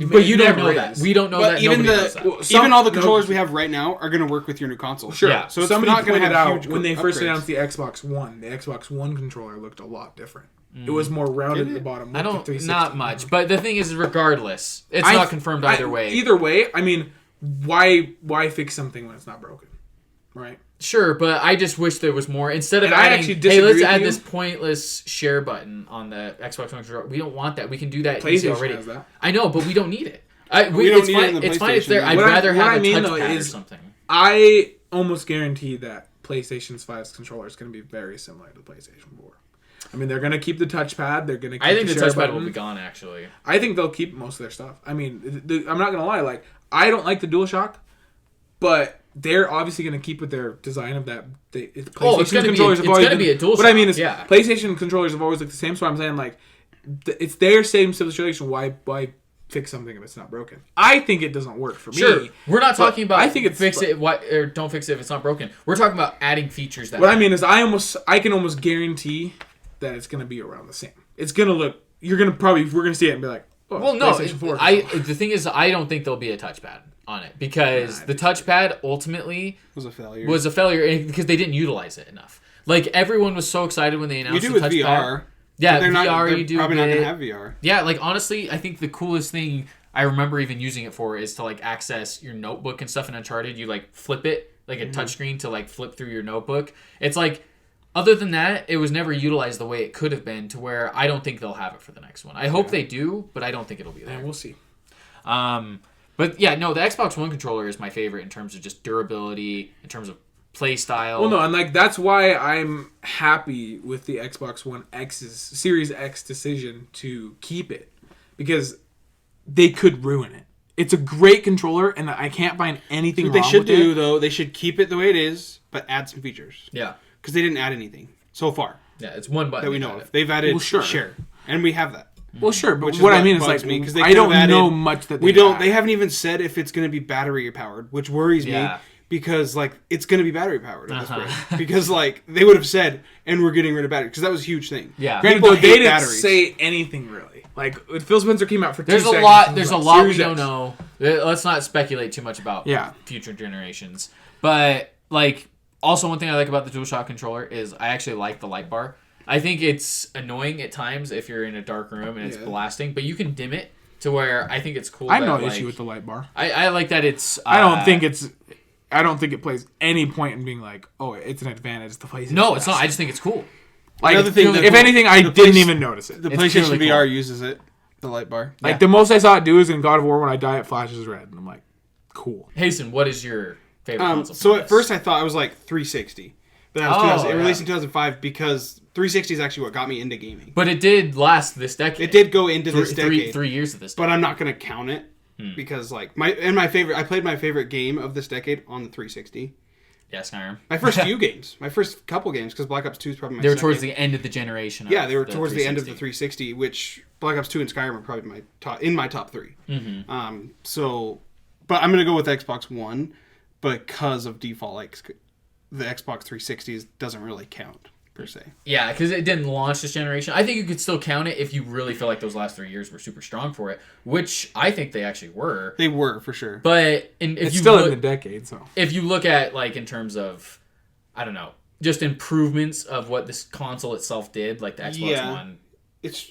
but you don't know that. We don't know But that. even Nobody knows that. the Well, some- even all the no- controllers we have right now are going to work with your new console. Sure. Yeah. So it's Somebody not going to pointed have out huge when they first upgrades. announced the Xbox One. The Xbox One controller looked a lot different. It was more rounded at the bottom. I with the don't. 360. Not much. But the thing is, regardless, it's not confirmed either way. Either way, I mean, why fix something when it's not broken, right? Sure, but I just wish there was more. Instead of And I adding, actually hey, disagree let's with add you. this pointless share button on the Xbox One controller. We don't want that. We can do that easy PlayStation already. has that. I know, but we don't need it. We don't it's need it fine. in the It's fine. It's PlayStation. there. I'd What I- rather what have I a mean, though, touchpad or is- something. I almost guarantee that PlayStation's 5's controller is going to be very similar to the PlayStation 4. I mean, they're going to keep the touchpad. They're going to keep I think the share touchpad button. will be gone. Actually, I think they'll keep most of their stuff. I mean, I'm not going to lie. Like, I don't like the DualShock, but they're obviously going to keep with their design of that. it's gonna be controllers a- have it's always gonna been- be a DualShock, What I mean is, yeah. PlayStation controllers have always looked the same. So I'm saying, like, it's their same situation. Why fix something if it's not broken? I think it doesn't work for sure. me. We're not talking about. I think it's fix it. What or don't fix it if it's not broken. We're talking about adding features that. What I mean is, I can almost guarantee that it's going to be around the same. It's going to look. We're going to see it and be like, oh, Well, no. PlayStation 4. The thing is, I don't think there'll be a touchpad on it because the touchpad ultimately was a failure. was a failure because they didn't utilize it enough. Like everyone was so excited when they you announced do the with touchpad. VR. Yeah, but they're VR. They're You do probably a not going bit. to have VR. Yeah, like honestly, I think the coolest thing I remember even using it for is to like access your notebook and stuff in Uncharted. You like flip it like a touchscreen to like flip through your notebook. It's like, other than that, it was never utilized the way it could have been, to where I don't think they'll have it for the next one. I hope they do, but I don't think it'll be there. Yeah, we'll see. But yeah, no, the Xbox One controller is my favorite in terms of just durability, in terms of play style. Well, no, and like that's why I'm happy with the Xbox One X's Series X decision to keep it, because they could ruin it. It's a great controller, and I can't find anything wrong with it. What they should do, though, they should keep it the way it is, but add some features. Yeah. Because they didn't add anything so far. Yeah, it's one button that we know of. They've added share, and we have that. Well, sure, but what I mean is like I don't know much that we don't. They haven't even said if it's going to be battery powered, which worries me, because like it's going to be battery powered at this point. Because like they would have said, and we're getting rid of battery, because that was a huge thing. Yeah, granted, though, they didn't say anything really. Like Phil Spencer came out for 2 seconds. There's a lot we don't know. Let's not speculate too much about future generations. But like, also one thing I like about the DualShock controller is I actually like the light bar. I think it's annoying at times if you're in a dark room and it's blasting, but you can dim it to where I think it's cool. I have no issue with the light bar. I like that it's... I don't think it plays any point in being like, oh, it's an advantage to play. No, it's not. I just think it's cool. Like, if anything, I didn't even notice it. The PlayStation VR uses it, the light bar. Like, the most I saw it do is in God of War when I die, it flashes red. And I'm like, cool. Hasten, what is your favorite console? So at first I thought I was like 360. But that was it released in 2005 because 360 is actually what got me into gaming. But it did last this decade. It did go into this decade. 3 years of this decade. But I'm not going to count it because like I played my favorite game of this decade on the 360. Yeah, Skyrim. My first few games. My first couple games, because Black Ops 2 is probably my They were second. towards the end of the generation. Yeah, they were towards the end of the 360, which Black Ops 2 and Skyrim are probably my top 3. Mm-hmm. But I'm going to go with Xbox One because of default. Like, the Xbox 360 doesn't really count, per se. Yeah, because it didn't launch this generation. I think you could still count it if you really feel like those last 3 years were super strong for it, which I think they actually were. They were, for sure. But it's still in the decade, so. If you look at, like, in terms of, I don't know, just improvements of what this console itself did, like the Xbox One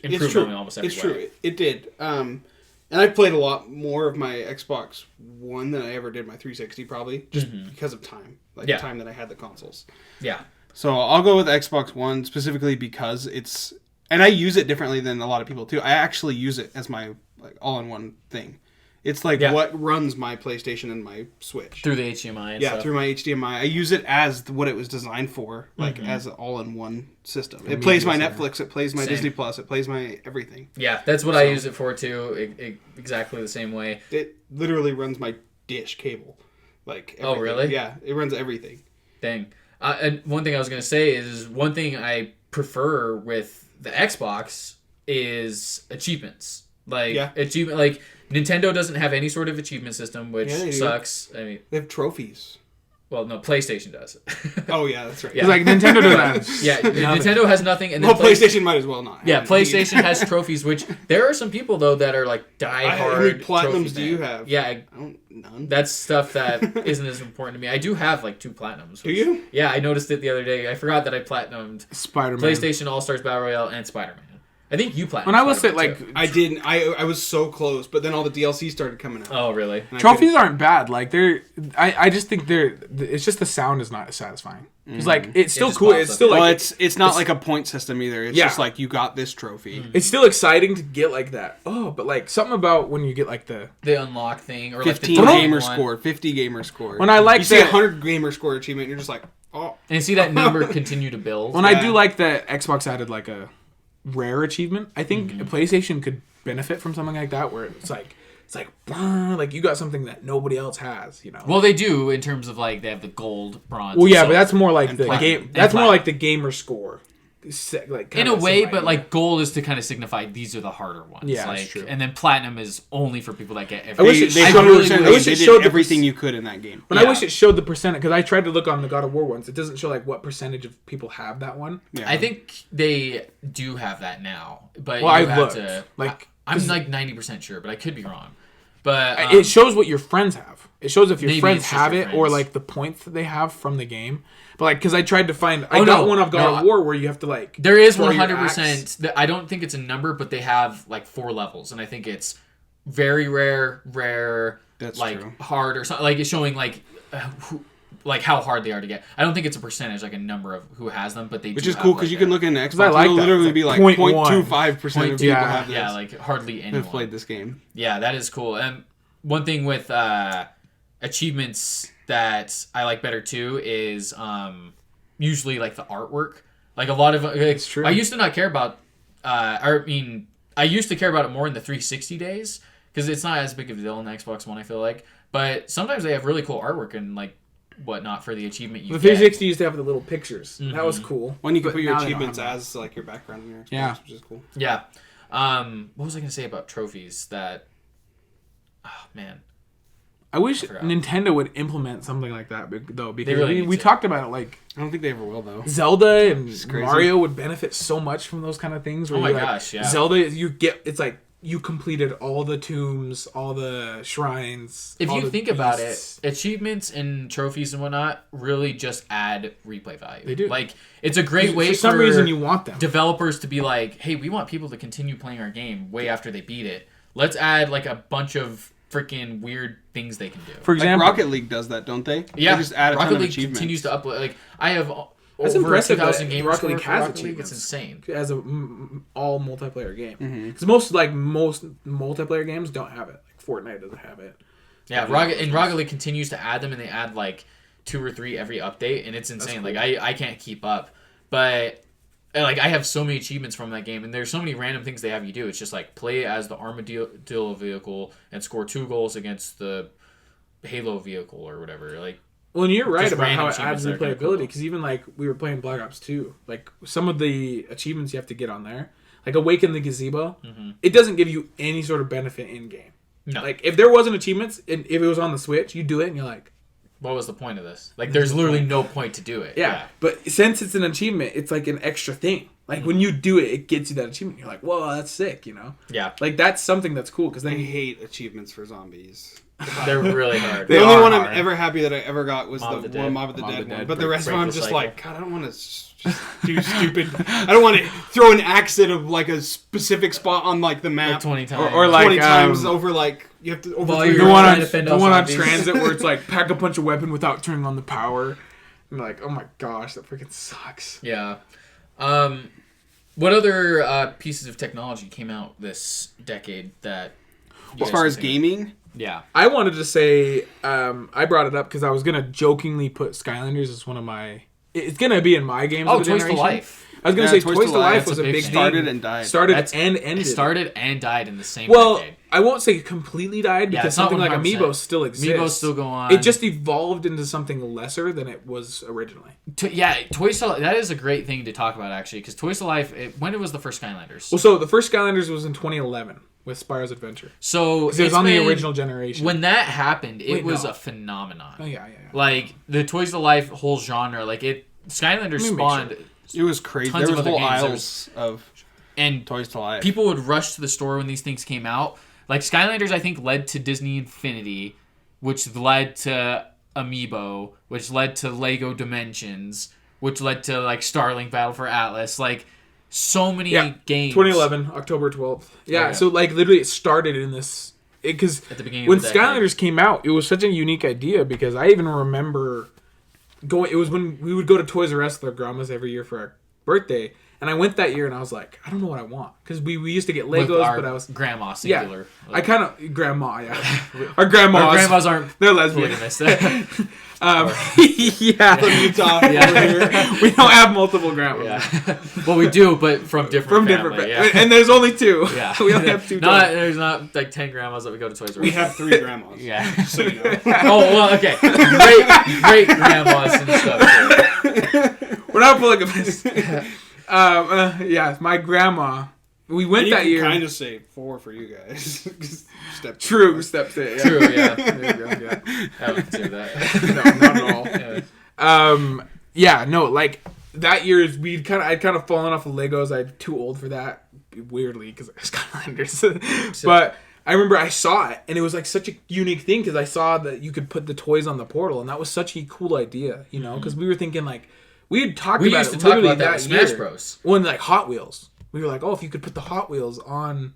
improved on almost every way. It's true. It did. And I played a lot more of my Xbox One than I ever did my 360, probably, just because of time. The time that I had the consoles. Yeah. So I'll go with Xbox One specifically because it's... And I use it differently than a lot of people, too. I actually use it as my all-in-one thing. It's what runs my PlayStation and my Switch. Through the HDMI and stuff. Through my HDMI. I use it as what it was designed for, as an all-in-one system. It plays my Netflix, it plays my Disney Plus, it plays my everything. Yeah, that's what I use it for, too. Exactly the same way. It literally runs my dish cable. Everything. Oh, really? Yeah, it runs everything. Dang. And one thing I was going to say is one thing I prefer with the Xbox is achievements. Nintendo doesn't have any sort of achievement system, which sucks. I mean, they have trophies. Well, no, PlayStation does. Oh, yeah, that's right. Yeah. Nintendo doesn't. Yeah, Nintendo has nothing. And then PlayStation might as well not. Yeah, PlayStation has trophies, which there are some people, though, that are die-hard. How many platinums do you have? Yeah. None. That's stuff that isn't as important to me. I do have 2 platinums. Do you? Yeah, I noticed it the other day. I forgot that I platinumed Spider-Man, PlayStation All-Stars Battle Royale, and Spider-Man. I think you platinumed. When I was at I didn't. I was so close, but then all the DLC started coming out. Oh, really? Trophies aren't bad. I just think it's just the sound is not as satisfying. It's it's still cool. It's still it's not like a point system either. It's just you got this trophy. It's still exciting to get that. Oh, but something about when you get the unlock thing or 15 gamer score, 50 gamer score. When I see 100 gamer score achievement, you're just like, oh. And you see that number continue to build. When I do like that Xbox added a rare achievement, I think PlayStation could benefit from something like that, where it's you got something that nobody else has, Well, they do in terms of they have the gold, bronze. Well, yeah, but that's more like the game. That's more like the gamer score. In a way, but gold is to kind of signify these are the harder ones. Yeah, that's true. And then platinum is only for people that get everything. I wish it showed everything you could in that game. But I wish it showed the percentage, because I tried to look on the God of War ones. It doesn't show what percentage of people have that one. Yeah. I think they do have that now, but I have looked. to. I'm 90% sure, but I could be wrong. But it shows what your friends have. It shows if your friends have it or the points that they have from the game. But because I tried to find, I got one of God of War where you have to There is 100%. I don't think it's a number, but they have 4 levels, and I think it's very rare, That's like true. hard or something. Like it's showing like how hard they are to get. I don't think it's a percentage, like a number of who has them, but they Which do is cool have, because like, you can look in Xbox. I like It'll that. literally It's be like like 0.1. 0.25% of people Yeah. have this. Yeah, like hardly anyone have played this game. Yeah, that is cool. And one thing with achievements that I like better too is usually like the artwork. Like a lot of It's true. I used to not care about. I used to care about it more in the 360 days because it's not as big of a deal in the Xbox One. I feel like, but sometimes they have really cool artwork and like whatnot for the achievement you The get. 360 used to have the little pictures. That was cool. When you can But put your now they don't achievements have as like your background in your Xbox, Yeah. which is cool. Yeah. What was I gonna say about trophies? That. Oh man. I wish forgot. Nintendo would implement something like that, though, because really we need to. talked about it. Like I don't think they ever will though. Zelda and crazy. Mario would benefit so much from those kind of things. Where Oh my you're like, gosh, yeah. Zelda, it's like you completed all the tombs, all the shrines. If all you the think about beasts. it, achievements and trophies and whatnot really just add replay value. They do. Like it's a great way for some reason you want them. developers to be like, hey, we want people to continue playing our game way after they beat it. Let's add like a bunch of freaking weird things they can do. For Like example, Rocket League does that, don't they? Yeah, They just add a Rocket ton of League achievements. continues to upload. Like I have That's over impressive 2,000 that games Rocket League for has Rocket League. achievements. It's insane. as a all multiplayer game, Mm-hmm. because most multiplayer games don't have it. Like Fortnite doesn't have it. Yeah, Rocket League continues to add them, and they add like 2 or 3 every update, and it's insane. cool. Like I can't keep up, but like I have so many achievements from that game, and there's so many random things they have you do. It's just like play as the Armadillo vehicle and score 2 goals against the Halo vehicle or whatever. Like Well, and you're right Just about random how it adds achievements that are kinda replayability. cool. Because even like we were playing Black Ops 2, like some of the achievements you have to get on there, like Awaken the Gazebo, it doesn't give you any sort of benefit in game. no, Like if there wasn't achievements, and if it was on the Switch, you do it and you're like, what was the point of this? Like there's literally no point to do it. yeah. But since it's an achievement, it's like an extra thing. Like when you do it, it gets you that achievement. You're like, whoa, that's sick, you know? Yeah. Like that's something that's cool because I then hate achievements for zombies. They're really hard. The They only are one hard. I'm ever happy that I ever got was Mob of the the Dead. Mob of the Mob of Dead the one. Dead, But the rest of them, break I'm the just cycle. like, God, I don't want to just do stupid. I don't want to throw an accent of like a specific spot on like the map Like 20 times. Or, like, 20 times over like you have to While over you're the three one trying on to fend the off one on zombies. transit where it's like pack a bunch of weapon without turning on the power. I'm like, oh my gosh, that freaking sucks. Yeah. What other pieces of technology came out this decade that? you as guys far as think of? gaming. Yeah. I wanted to say, I brought it up because I was gonna jokingly put Skylanders as one of my. It's gonna be in my games. Oh, of the Toys to generation. Life. I was gonna Yeah, say Toys Toys to to Life. Life That's was a a big big thing. Started thing. and died. Started That's- and It ended. started and died in the same Well, decade. I won't say completely died Yeah, because it's not something like 100%. Amiibo still exists. Amiibo still go on. It just evolved into something lesser than it was originally. Toys to Life, that is a great thing to talk about actually, because Toys to Life. When was the first Skylanders? Well, so the first Skylanders was in 2011 with Spyro's Adventure. So It was it's on the been- original generation. When that happened, it Wait, was no. a phenomenon. Oh yeah. Like the Toys to Life whole genre, like it. Skylanders Let me make spawned, It was crazy. Tons There of was other whole games. aisles of and Toys to Life. people would rush to the store when these things came out. Like Skylanders, I think led to Disney Infinity, which led to Amiibo, which led to Lego Dimensions, which led to like Starlink Battle for Atlas. Like so many games. 2011, October 12th. Yeah, Okay. so like literally it started in this because At the beginning when of the decade. Skylanders came out, it was such a unique idea because I even remember going. It was when we would go to Toys R Us with our grandmas every year for our birthday, and I went that year and I was like, I don't know what I want because we used to get With Legos, our but I was grandma singular. I kind of grandma, yeah. Our grandmas, Our grandmas aren't they're lesbian. polygamous. Yeah, Utah. we don't have multiple grandmas. Yeah. Well, we do, but from different family, yeah. and there's only two. Yeah. We only have two. Not total. there's not like 10 grandmas that we go to Toys R Us. We have 3 grandmas. Yeah. So you know. Oh well, okay. Great grandmas and stuff. We're not polygamous. Yeah, my grandma. We went You that can year. kind of say 4 for you guys. Step True, steps it. Yeah. True, yeah. There you go, yeah. I would consider that. No, not at all. Yeah. Yeah, no, like that year is I'd kind of fallen off of Legos. I'm too old for that, weirdly, because Skylanders. But I remember I saw it, and it was like such a unique thing because I saw that you could put the toys on the portal, and that was such a cool idea, you know? Because we were thinking like we had talked We about used it to talk literally about that with year. Smash Bros. When like Hot Wheels, we were like, oh, if you could put the Hot Wheels on.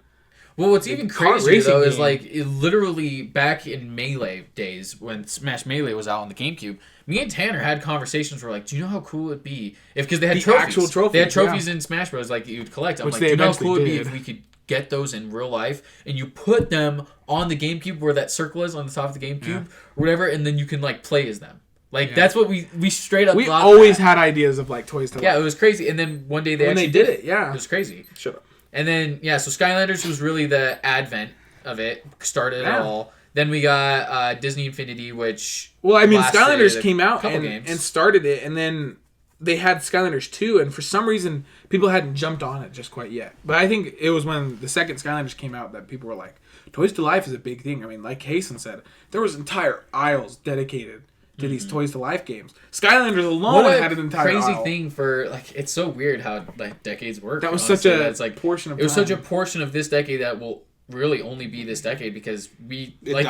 Well, what's even crazier though is like literally back in Melee days when Smash Melee was out on the GameCube, me and Tanner had conversations where like, do you know how cool it'd be if because they had trophies. Actual trophies. They had trophies in Smash Bros. Like you'd collect. I'm like, do you know how cool it'd be if we could get those in real life and you put them on the GameCube where that circle is on the top of the GameCube or whatever, and then you can like play as them. Like that's what we straight up. We always had ideas of like toys to. Yeah, it was crazy. And then one day they did it. Yeah, it was crazy. Shut up. And then so Skylanders was really the advent of it. Started it all. Then we got Disney Infinity, which Skylanders came out and started it, and then they had Skylanders 2, and for some reason people hadn't jumped on it just quite yet. But I think it was when the second Skylanders came out that people were like, Toys to Life is a big thing. I mean, like Hasten said, there was entire aisles dedicated to these Toys to Life games. Skylanders alone had an entire crazy aisle. thing for like it's so weird how like decades work. That was such a portion of time. It was such a portion of this decade that will really only be this decade because you look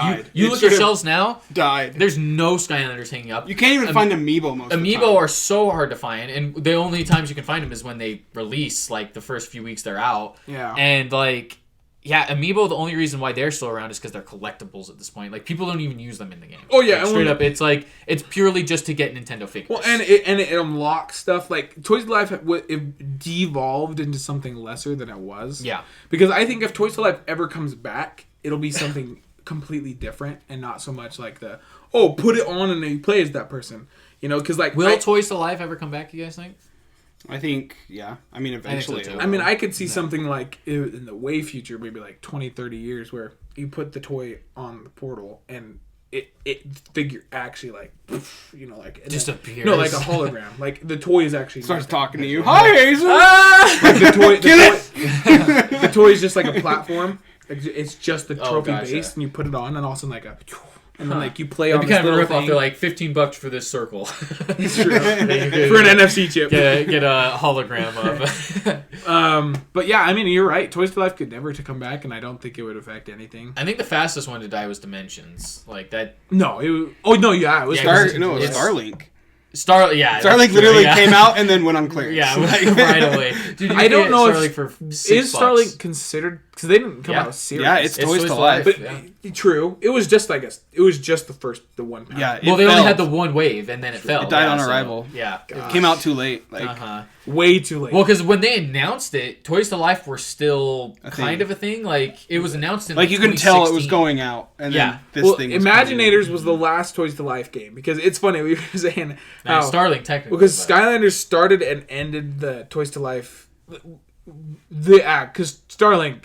at shelves now. There's no Skylanders hanging up. You can't even find Amiibo most of the time. Amiibo are so hard to find, and the only times you can find them is when they release, like the first few weeks they're out. Yeah. And like. Yeah, Amiibo, the only reason why they're still around is because they're collectibles at this point. Like, people don't even use them in the game. Oh, yeah. Like, straight up, it's like, it's purely just to get Nintendo figures. Well, and it unlocks stuff. Like, Toys to Life, it devolved into something lesser than it was. Yeah. Because I think if Toys to Life ever comes back, it'll be something completely different and not so much like put it on and then you play as that person. You know, because like... Will Toys to Life ever come back, you guys think? I think, yeah. I mean, eventually. I could see something like in the way future, maybe like 20, 30 years, where you put the toy on the portal and it figure actually like, you know, like disappears. No, like a hologram. Like the toy is actually starts talking to you. Hi, Hazel. Like the toy is just like a platform. It's just the trophy base, and you put it on, and all of a sudden like and then like you play on this kind of a little rip-off. They're like $15 for this circle. It's true. For an NFC chip. Get a hologram of. But yeah, I mean, you're right. Toys to Life could never to come back, and I don't think it would affect anything. I think the fastest one to die was Dimensions. Like that. No. It was Starlink. Starlink literally came out and then went on clearance. Yeah, like right away. Dude, I don't know if is Starlink considered because they didn't come out with series. Yeah, it's Toys to Life. But true, it was just the one. Pack. Yeah, they only had the one wave and then it fell. It died on arrival. It came out too late. Way too late. Well, because when they announced it, Toys to Life were still kind of a thing. Like it was announced in you could tell it was going out. And then this thing. Imaginators was the last Toys to Life game because it's funny we were saying how Starlink technically because Skylanders started and ended the Toys to Life because Starlink.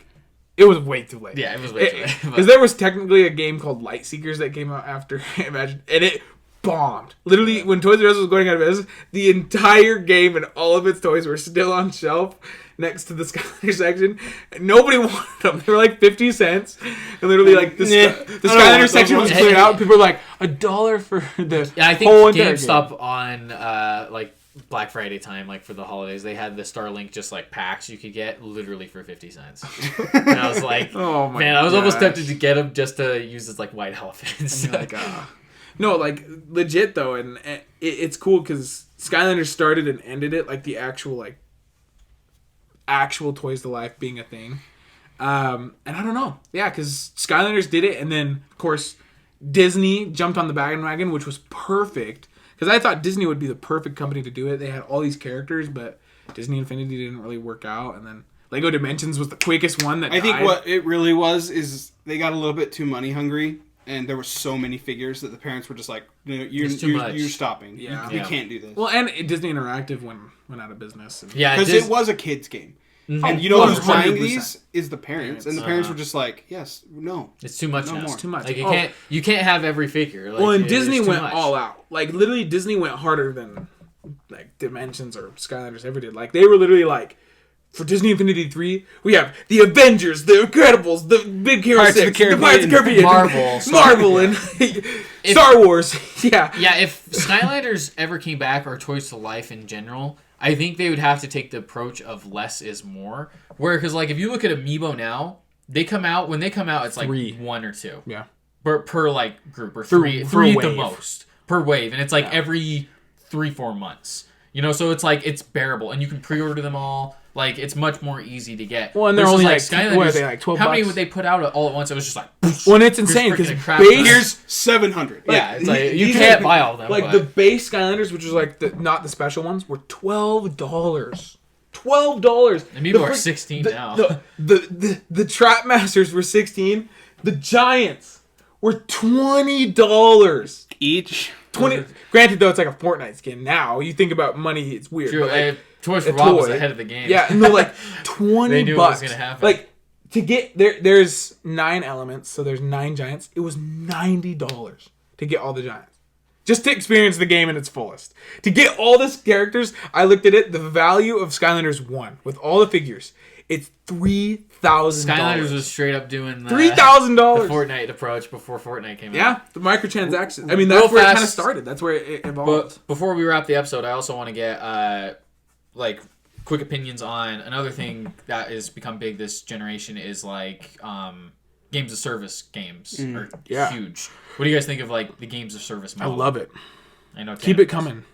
It was way too late. Yeah, it was way too late. Because there was technically a game called Light Seekers that came out after Imagine, and it bombed. Literally, when Toys R Us was going out of business, the entire game and all of its toys were still on shelf next to the Skylanders section. Nobody wanted them. They were like 50 cents. And literally, like, the Skylanders section was cleared out, and people were like, $1 for the I think whole GameStop on, like, Black Friday time, like for the holidays, they had the Starlink just like packs you could get literally for 50 cents. And I was like, I was almost tempted to get them just to use as like white elephants. No, like legit though, and it's cool because Skylanders started and ended it like the actual Toys to Life being a thing. And I don't know, because Skylanders did it, and then of course Disney jumped on the bandwagon, which was perfect. Because I thought Disney would be the perfect company to do it. They had all these characters, but Disney Infinity didn't really work out. And then Lego Dimensions was the quickest one that I think what it really was is they got a little bit too money hungry. And there were so many figures that the parents were just like, you're stopping. Yeah. You can't do this. Well, and Disney Interactive went out of business. Because it was a kid's game. Mm-hmm. And you know who's buying these is the parents. And the parents were just like, yes, no. It's too much now. It's too much. Like you can't have every figure. Like, well, and Disney went all out. Like literally Disney went harder than like Dimensions or Skylanders ever did. Like they were literally like, for Disney Infinity 3, we have the Avengers, the Incredibles, the Big Hero 6, the Pirates of the Caribbean, Marvel, and Star Wars. Yeah. Yeah, if Skylanders ever came back or Toys to Life in general, I think they would have to take the approach of less is more. Because like if you look at Amiibo now, when they come out, it's like 1 or 2. Yeah. Per like group or three at the most per wave, and it's like every 3-4 months. You know, so it's like it's bearable, and you can pre-order them all. Like, it's much more easy to get. Well, and they're only like Skylanders, what are they, like $12? How many would they put out? All at once? It was just like. Well, and it's insane because here's 700. Yeah, it's like you can't buy all of them. Like the base Skylanders, which was like not the special ones, were $12. $12. And people are 16 now. The Trap Masters were 16. The Giants were $20 each. 20. Granted, though, it's like a Fortnite skin. Now you think about money, it's weird. True. But like, Toys for Bob was ahead of the game. Yeah, and they're like $20. They knew it was gonna happen. Like to get there's 9 elements, so there's 9 giants. It was $90 to get all the giants, just to experience the game in its fullest. To get all these characters, I looked at it. The value of Skylanders 1 with all the figures, it's $3,000. Skylanders was straight up doing the $3,000. The Fortnite approach before Fortnite came out. Yeah, the microtransactions. I mean, that's where it kind of started. That's where it evolved. But before we wrap the episode, I also want to get like quick opinions on another thing that has become big this generation is like games of service games are huge. What do you guys think of like the games of service model? I love it. I know. Keep it coming.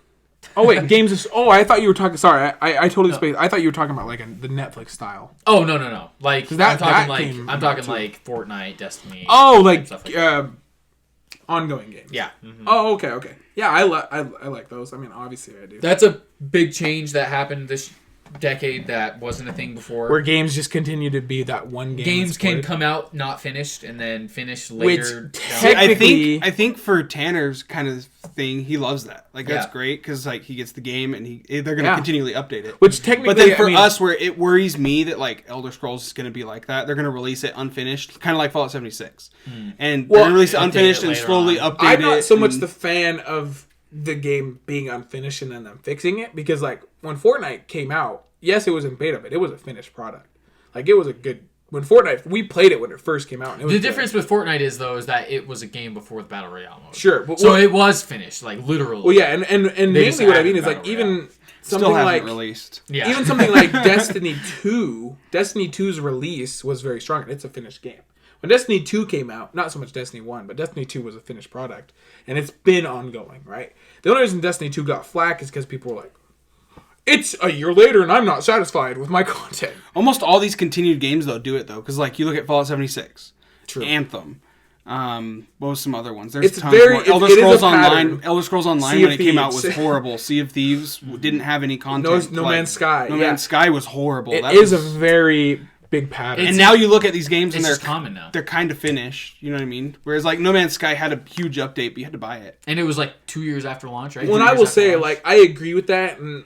Oh wait, games of. Oh, I thought you were talking. Sorry, I totally spaced. I thought you were talking about like the Netflix style. Oh no! Like I'm talking like Fortnite, Destiny. Oh, like ongoing games. Yeah. Mm-hmm. Oh, okay. Yeah, I like those. I mean, obviously I do. That's a big change that happened this decade that wasn't a thing before. Where games just continue to be that one game. Games can come out not finished and then finish later. Which technically, I think for Tanner's kind of thing, he loves that. Like that's great because like he gets the game and they're going to continually update it. Which technically, but then for us, where it worries me that like Elder Scrolls is going to be like that, they're going to release it unfinished, kind of like Fallout 76, and they're going to release it unfinished and slowly update it. I'm not so much the fan of the game being unfinished and then them fixing it because like when Fortnite came out. Yes, it was in beta, but it was a finished product. Like, it was a good... When Fortnite... We played it when it first came out. And it was the difference with Fortnite is that it was a game before the Battle Royale mode. Sure. But so it was finished, like, literally. Well, yeah, and mainly what I mean is, like, even something like... released. Yeah. Even something like Destiny 2, Destiny 2's release was very strong, and it's a finished game. When Destiny 2 came out, not so much Destiny 1, but Destiny 2 was a finished product, and it's been ongoing, right? The only reason Destiny 2 got flack is because people were like, it's a year later and I'm not satisfied with my content. Almost all these continued games, though, do it, though. Because, like, you look at Fallout 76. True. Anthem. What was some other ones? There's it's tons very, more. Elder Scrolls Online, when it came out, was horrible. Sea of Thieves didn't have any content. No Man's Sky. No Man's Sky was horrible. It is a very big pattern. And now you look at these games and they're common now. They're kind of finished. You know what I mean? Whereas, like, No Man's Sky had a huge update, but you had to buy it. And it was, like, 2 years after launch, right? Well, I will say, like, I agree with that, and...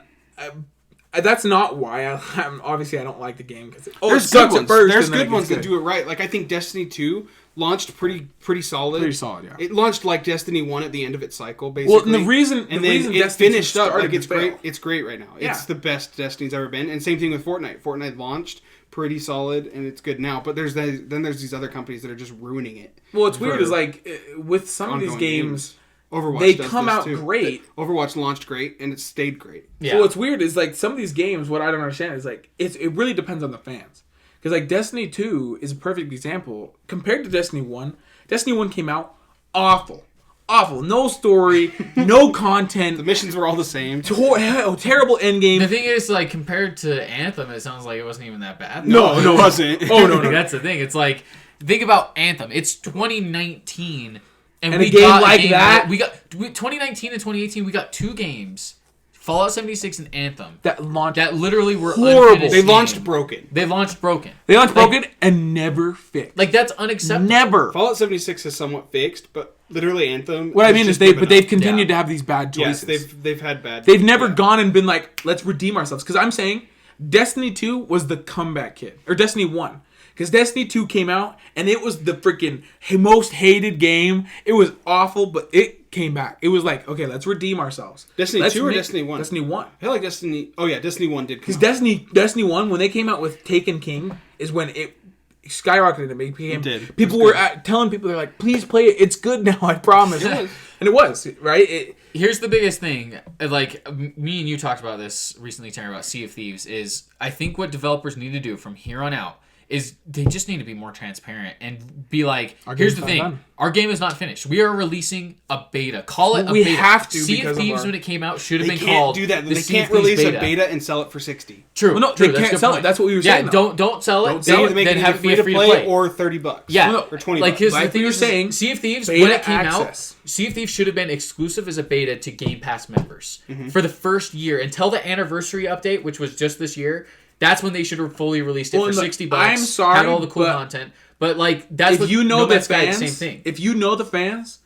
that's not why I'm obviously I don't like the game because there's good ones. There's good ones that do it right. Like I think Destiny 2 launched pretty solid. Pretty solid, yeah. It launched like Destiny 1 at the end of its cycle, basically. Well, and the reason it finished up like it's great. It's great right now. Yeah. It's the best Destiny's ever been. And same thing with Fortnite. Fortnite launched pretty solid and it's good now. But there's these other companies that are just ruining it. Well, what's weird is like with some of these games. Overwatch they come out too. Great. Overwatch launched great and it stayed great. Yeah. So what's weird is like some of these games, what I don't understand is like it really depends on the fans. Because like Destiny 2 is a perfect example compared to Destiny 1. Destiny 1 came out awful, no story, no content. The missions were all the same. Terrible endgame. The thing is, like compared to Anthem, it sounds like it wasn't even that bad. No, it wasn't. Oh no, that's the thing. It's like think about Anthem. It's 2019. And we got like that. We got 2019 and 2018. We got 2 games, Fallout 76 and Anthem, that literally were horrible. They launched broken. They launched broken and never fixed. Like that's unacceptable. Never. Fallout 76 is somewhat fixed, but literally Anthem. What I mean is they've continued to have these bad choices. Yes, they've had bad. They've never gone and been like, let's redeem ourselves. Because I'm saying Destiny 2 was the comeback kid, or Destiny 1. Because Destiny 2 came out, and it was the freaking most hated game. It was awful, but it came back. It was like, okay, let's redeem ourselves. Destiny 2 or Destiny 1? Destiny 1. I feel like Destiny... Oh, yeah, Destiny 1 did come out. Because Destiny 1, when they came out with Taken King, is when it skyrocketed. It became... It did. People were telling people, they're like, please play it. It's good now, I promise. And it was, right? Here's the biggest thing. Like, me and you talked about this recently, Tanner, about Sea of Thieves, is I think what developers need to do from here on out is they just need to be more transparent and be like, here's the thing. Done. Our game is not finished. We are releasing a beta. Call it a beta. We have to Sea of Thieves when it came out should have been called. called. They can't do that. They can't release a beta and sell it for $60. True. Well, no, true, they can't sell it. That's what we were saying. Yeah, don't sell it. Then have it be free to play or $30. Yeah, or $20. Like his like thing you're saying, Sea of Thieves when it came out, Sea of Thieves should have been exclusive as a beta to Game Pass members for the first year until the anniversary update, which was just this year. That's when they should have fully released it for $60. I'm sorry, had all the cool content, but like that's if what you know the fans. Same thing. If you know the fans,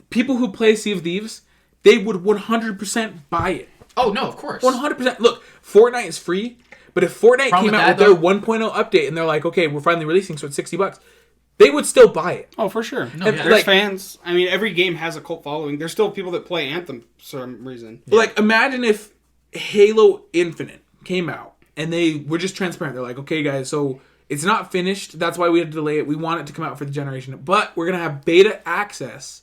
people who play Sea of Thieves, they would 100% buy it. Oh no, of course, 100%. Look, Fortnite is free, but if Fortnite came out with their 1.0 update and they're like, okay, we're finally releasing, so it's $60, they would still buy it. Oh, for sure. No, There's fans. I mean, every game has a cult following. There's still people that play Anthem for some reason. Yeah. Like, imagine if Halo Infinite came out and they were just transparent. They're like, okay, guys, so it's not finished. That's why we had to delay it. We want it to come out for the generation. But we're going to have beta access,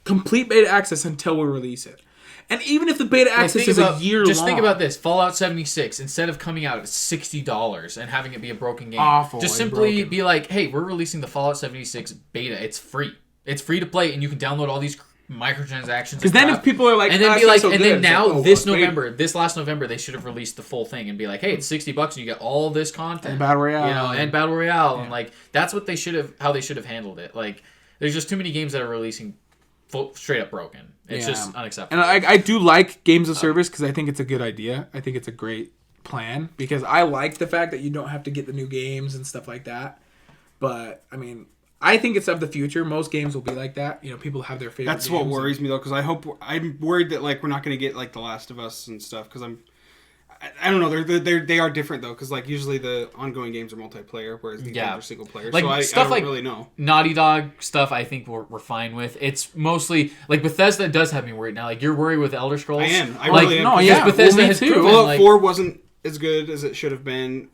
complete beta access until we release it. And even if the beta access is a year long. Just think about this. Fallout 76, instead of coming out at $60 and having it be a broken game, just simply be like, hey, we're releasing the Fallout 76 beta. It's free. It's free to play, and you can download all these microtransactions. Because then if people are like, and then be like, and then now this last November, they should have released the full thing and be like, hey, it's $60 and you get all this content, and Battle Royale, and Battle Royale, and like that's what they should have, how they should have handled it. Like, there's just too many games that are releasing straight up broken. It's just unacceptable. And I do like games of service because I think it's a good idea. I think it's a great plan because I like the fact that you don't have to get the new games and stuff like that. But I mean, I think it's of the future. Most games will be like that. You know, people have their favorite. That's what worries me though, because I'm worried that like we're not going to get like The Last of Us and stuff. Because I don't know. They are different though, because like usually the ongoing games are multiplayer, whereas these games are single player. Like, so I don't really know. Naughty Dog stuff, I think we're fine with. It's mostly like Bethesda does have me worried now. Like you're worried with Elder Scrolls. I am. I like, really am. No, yeah. Bethesda has proven, Fallout 4 wasn't as good as it should have been.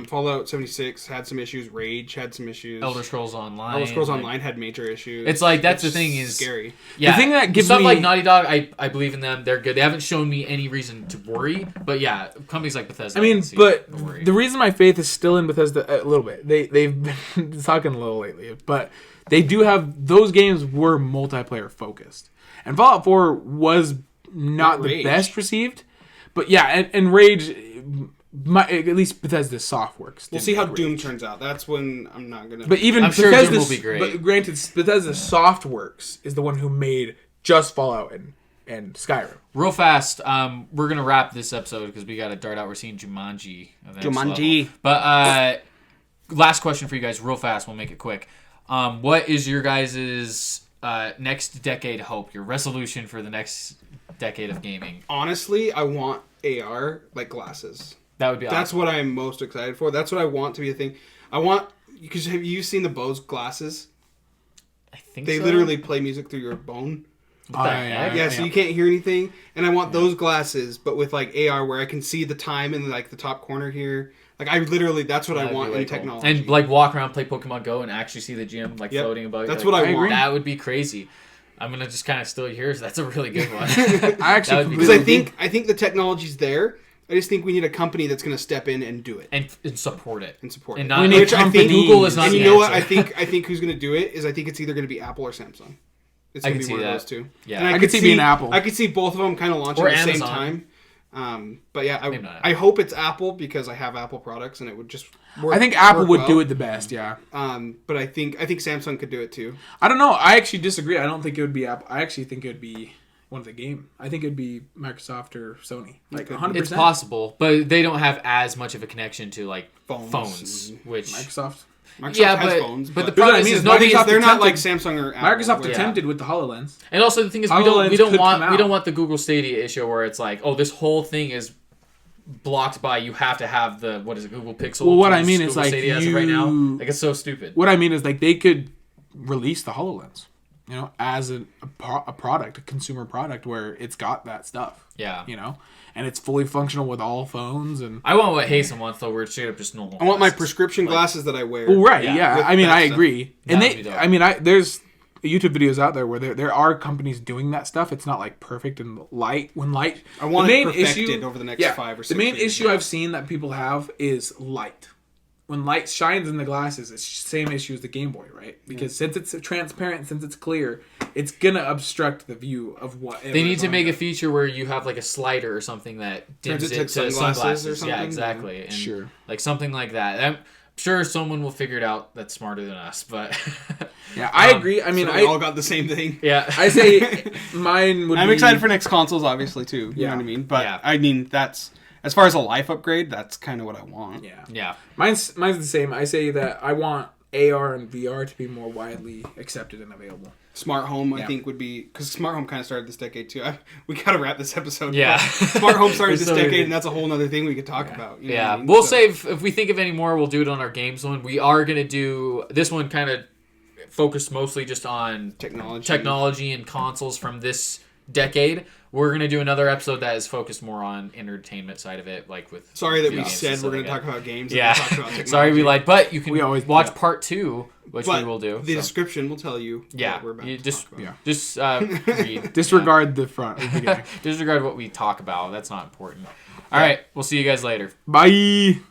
Fallout 76 had some issues. Rage had some issues. Elder Scrolls Online had major issues. It's like that's the thing is scary. Yeah, the thing that gives stuff me like Naughty Dog, I believe in them. They're good. They haven't shown me any reason to worry. But yeah, companies like Bethesda. I mean, but the reason my faith is still in Bethesda a little bit. They've been talking a little lately, but they do have those games were multiplayer focused, and Fallout 4 was not the best received. But yeah, and Rage. At least Bethesda's soft works. We'll see how Doom turns out. That's when I'm not gonna. But even I'm sure Doom will be great. But granted, Bethesda's Softworks is the one who made just Fallout and Skyrim. Real fast, we're gonna wrap this episode because we got to dart out. We're seeing Jumanji. But last question for you guys, real fast. We'll make it quick. What is your guys' next decade hope? Your resolution for the next decade of gaming? Honestly, I want AR like glasses. That would be awesome. That's what I'm most excited for. That's what I want to be a thing. I want, because have you seen the Bose glasses? I think they literally play music through your bone. What the heck? Yeah, so you can't hear anything. And I want those glasses, but with like AR where I can see the time in like the top corner here. Like I literally, that's what I want in technology. And like walk around, play Pokemon Go, and actually see the gym like floating above. That's what I want. That would be crazy. I'm gonna just kind of steal yours. That's a really good one. I actually because I think the technology's there. I just think we need a company that's going to step in and do it and support it and not which I think Google is not. And you know what? I think who's going to do it is I think it's either going to be Apple or Samsung. It's going to be one of those two. Yeah, and I could see being Apple. I could see both of them kind of launching at the same time. But yeah, I hope it's Apple because I have Apple products and it would just work. I think Apple would do it the best, yeah. But I think Samsung could do it too. I don't know. I actually disagree. I don't think it would be Apple. I actually think it would be one of the game. I think it'd be Microsoft or Sony. Like 100%. It's possible, but they don't have as much of a connection to like phones which Microsoft has phones, but the problem is they're not like Samsung or Apple. Microsoft attempted with the HoloLens. And also the thing is we don't want the Google Stadia issue where it's like, oh, this whole thing is blocked by you have to have the Google Pixel. Well, what I mean is like Stadia as of right now. Like it's so stupid. What I mean is like they could release the HoloLens, you know, as a product, a consumer product where it's got that stuff. Yeah. You know, and it's fully functional with all phones. And I want what Hasten wants though, where it's straight up just normal. I want my prescription glasses that I wear. Well, right? Yeah. I mean, I agree. And there's YouTube videos out there where there are companies doing that stuff. It's not like perfect and light. I want it perfected over the next 5 or 6 years. The main issue I've seen that people have is light. when light shines in the glasses, it's the same issue as the Game Boy, right? Because since it's transparent, since it's clear, it's gonna obstruct the view of what. They need to make a feature where you have like a slider or something that dims it to sunglasses or something. Yeah, exactly. And sure. Like something like that. I'm sure someone will figure it out that's smarter than us, but yeah, I agree. I mean, so we all got the same thing. Yeah, I say mine would. I'm be... excited for next consoles, obviously too. You know what I mean? But I mean, that's as far as a life upgrade. That's kind of what I want. Yeah. Mine's the same. I say that I want AR and VR to be more widely accepted and available. Smart home, I think, would be because smart home kind of started this decade too. We gotta wrap this episode. Yeah, smart home started this decade, and that's a whole other thing we could talk about. You know what I mean? We'll save if we think of any more. We'll do it on our games one. We are gonna do this one kind of focused mostly just on technology and consoles from this decade. We're gonna do another episode that is focused more on entertainment side of it, like with. Sorry that we said we're gonna talk about games. Yeah, about sorry we lied, but you can watch part 2 , which we will do. The description will tell you. Yeah, what we're about to just talk about. just read. Disregard the front. Disregard what we talk about. That's not important. All right, we'll see you guys later. Bye.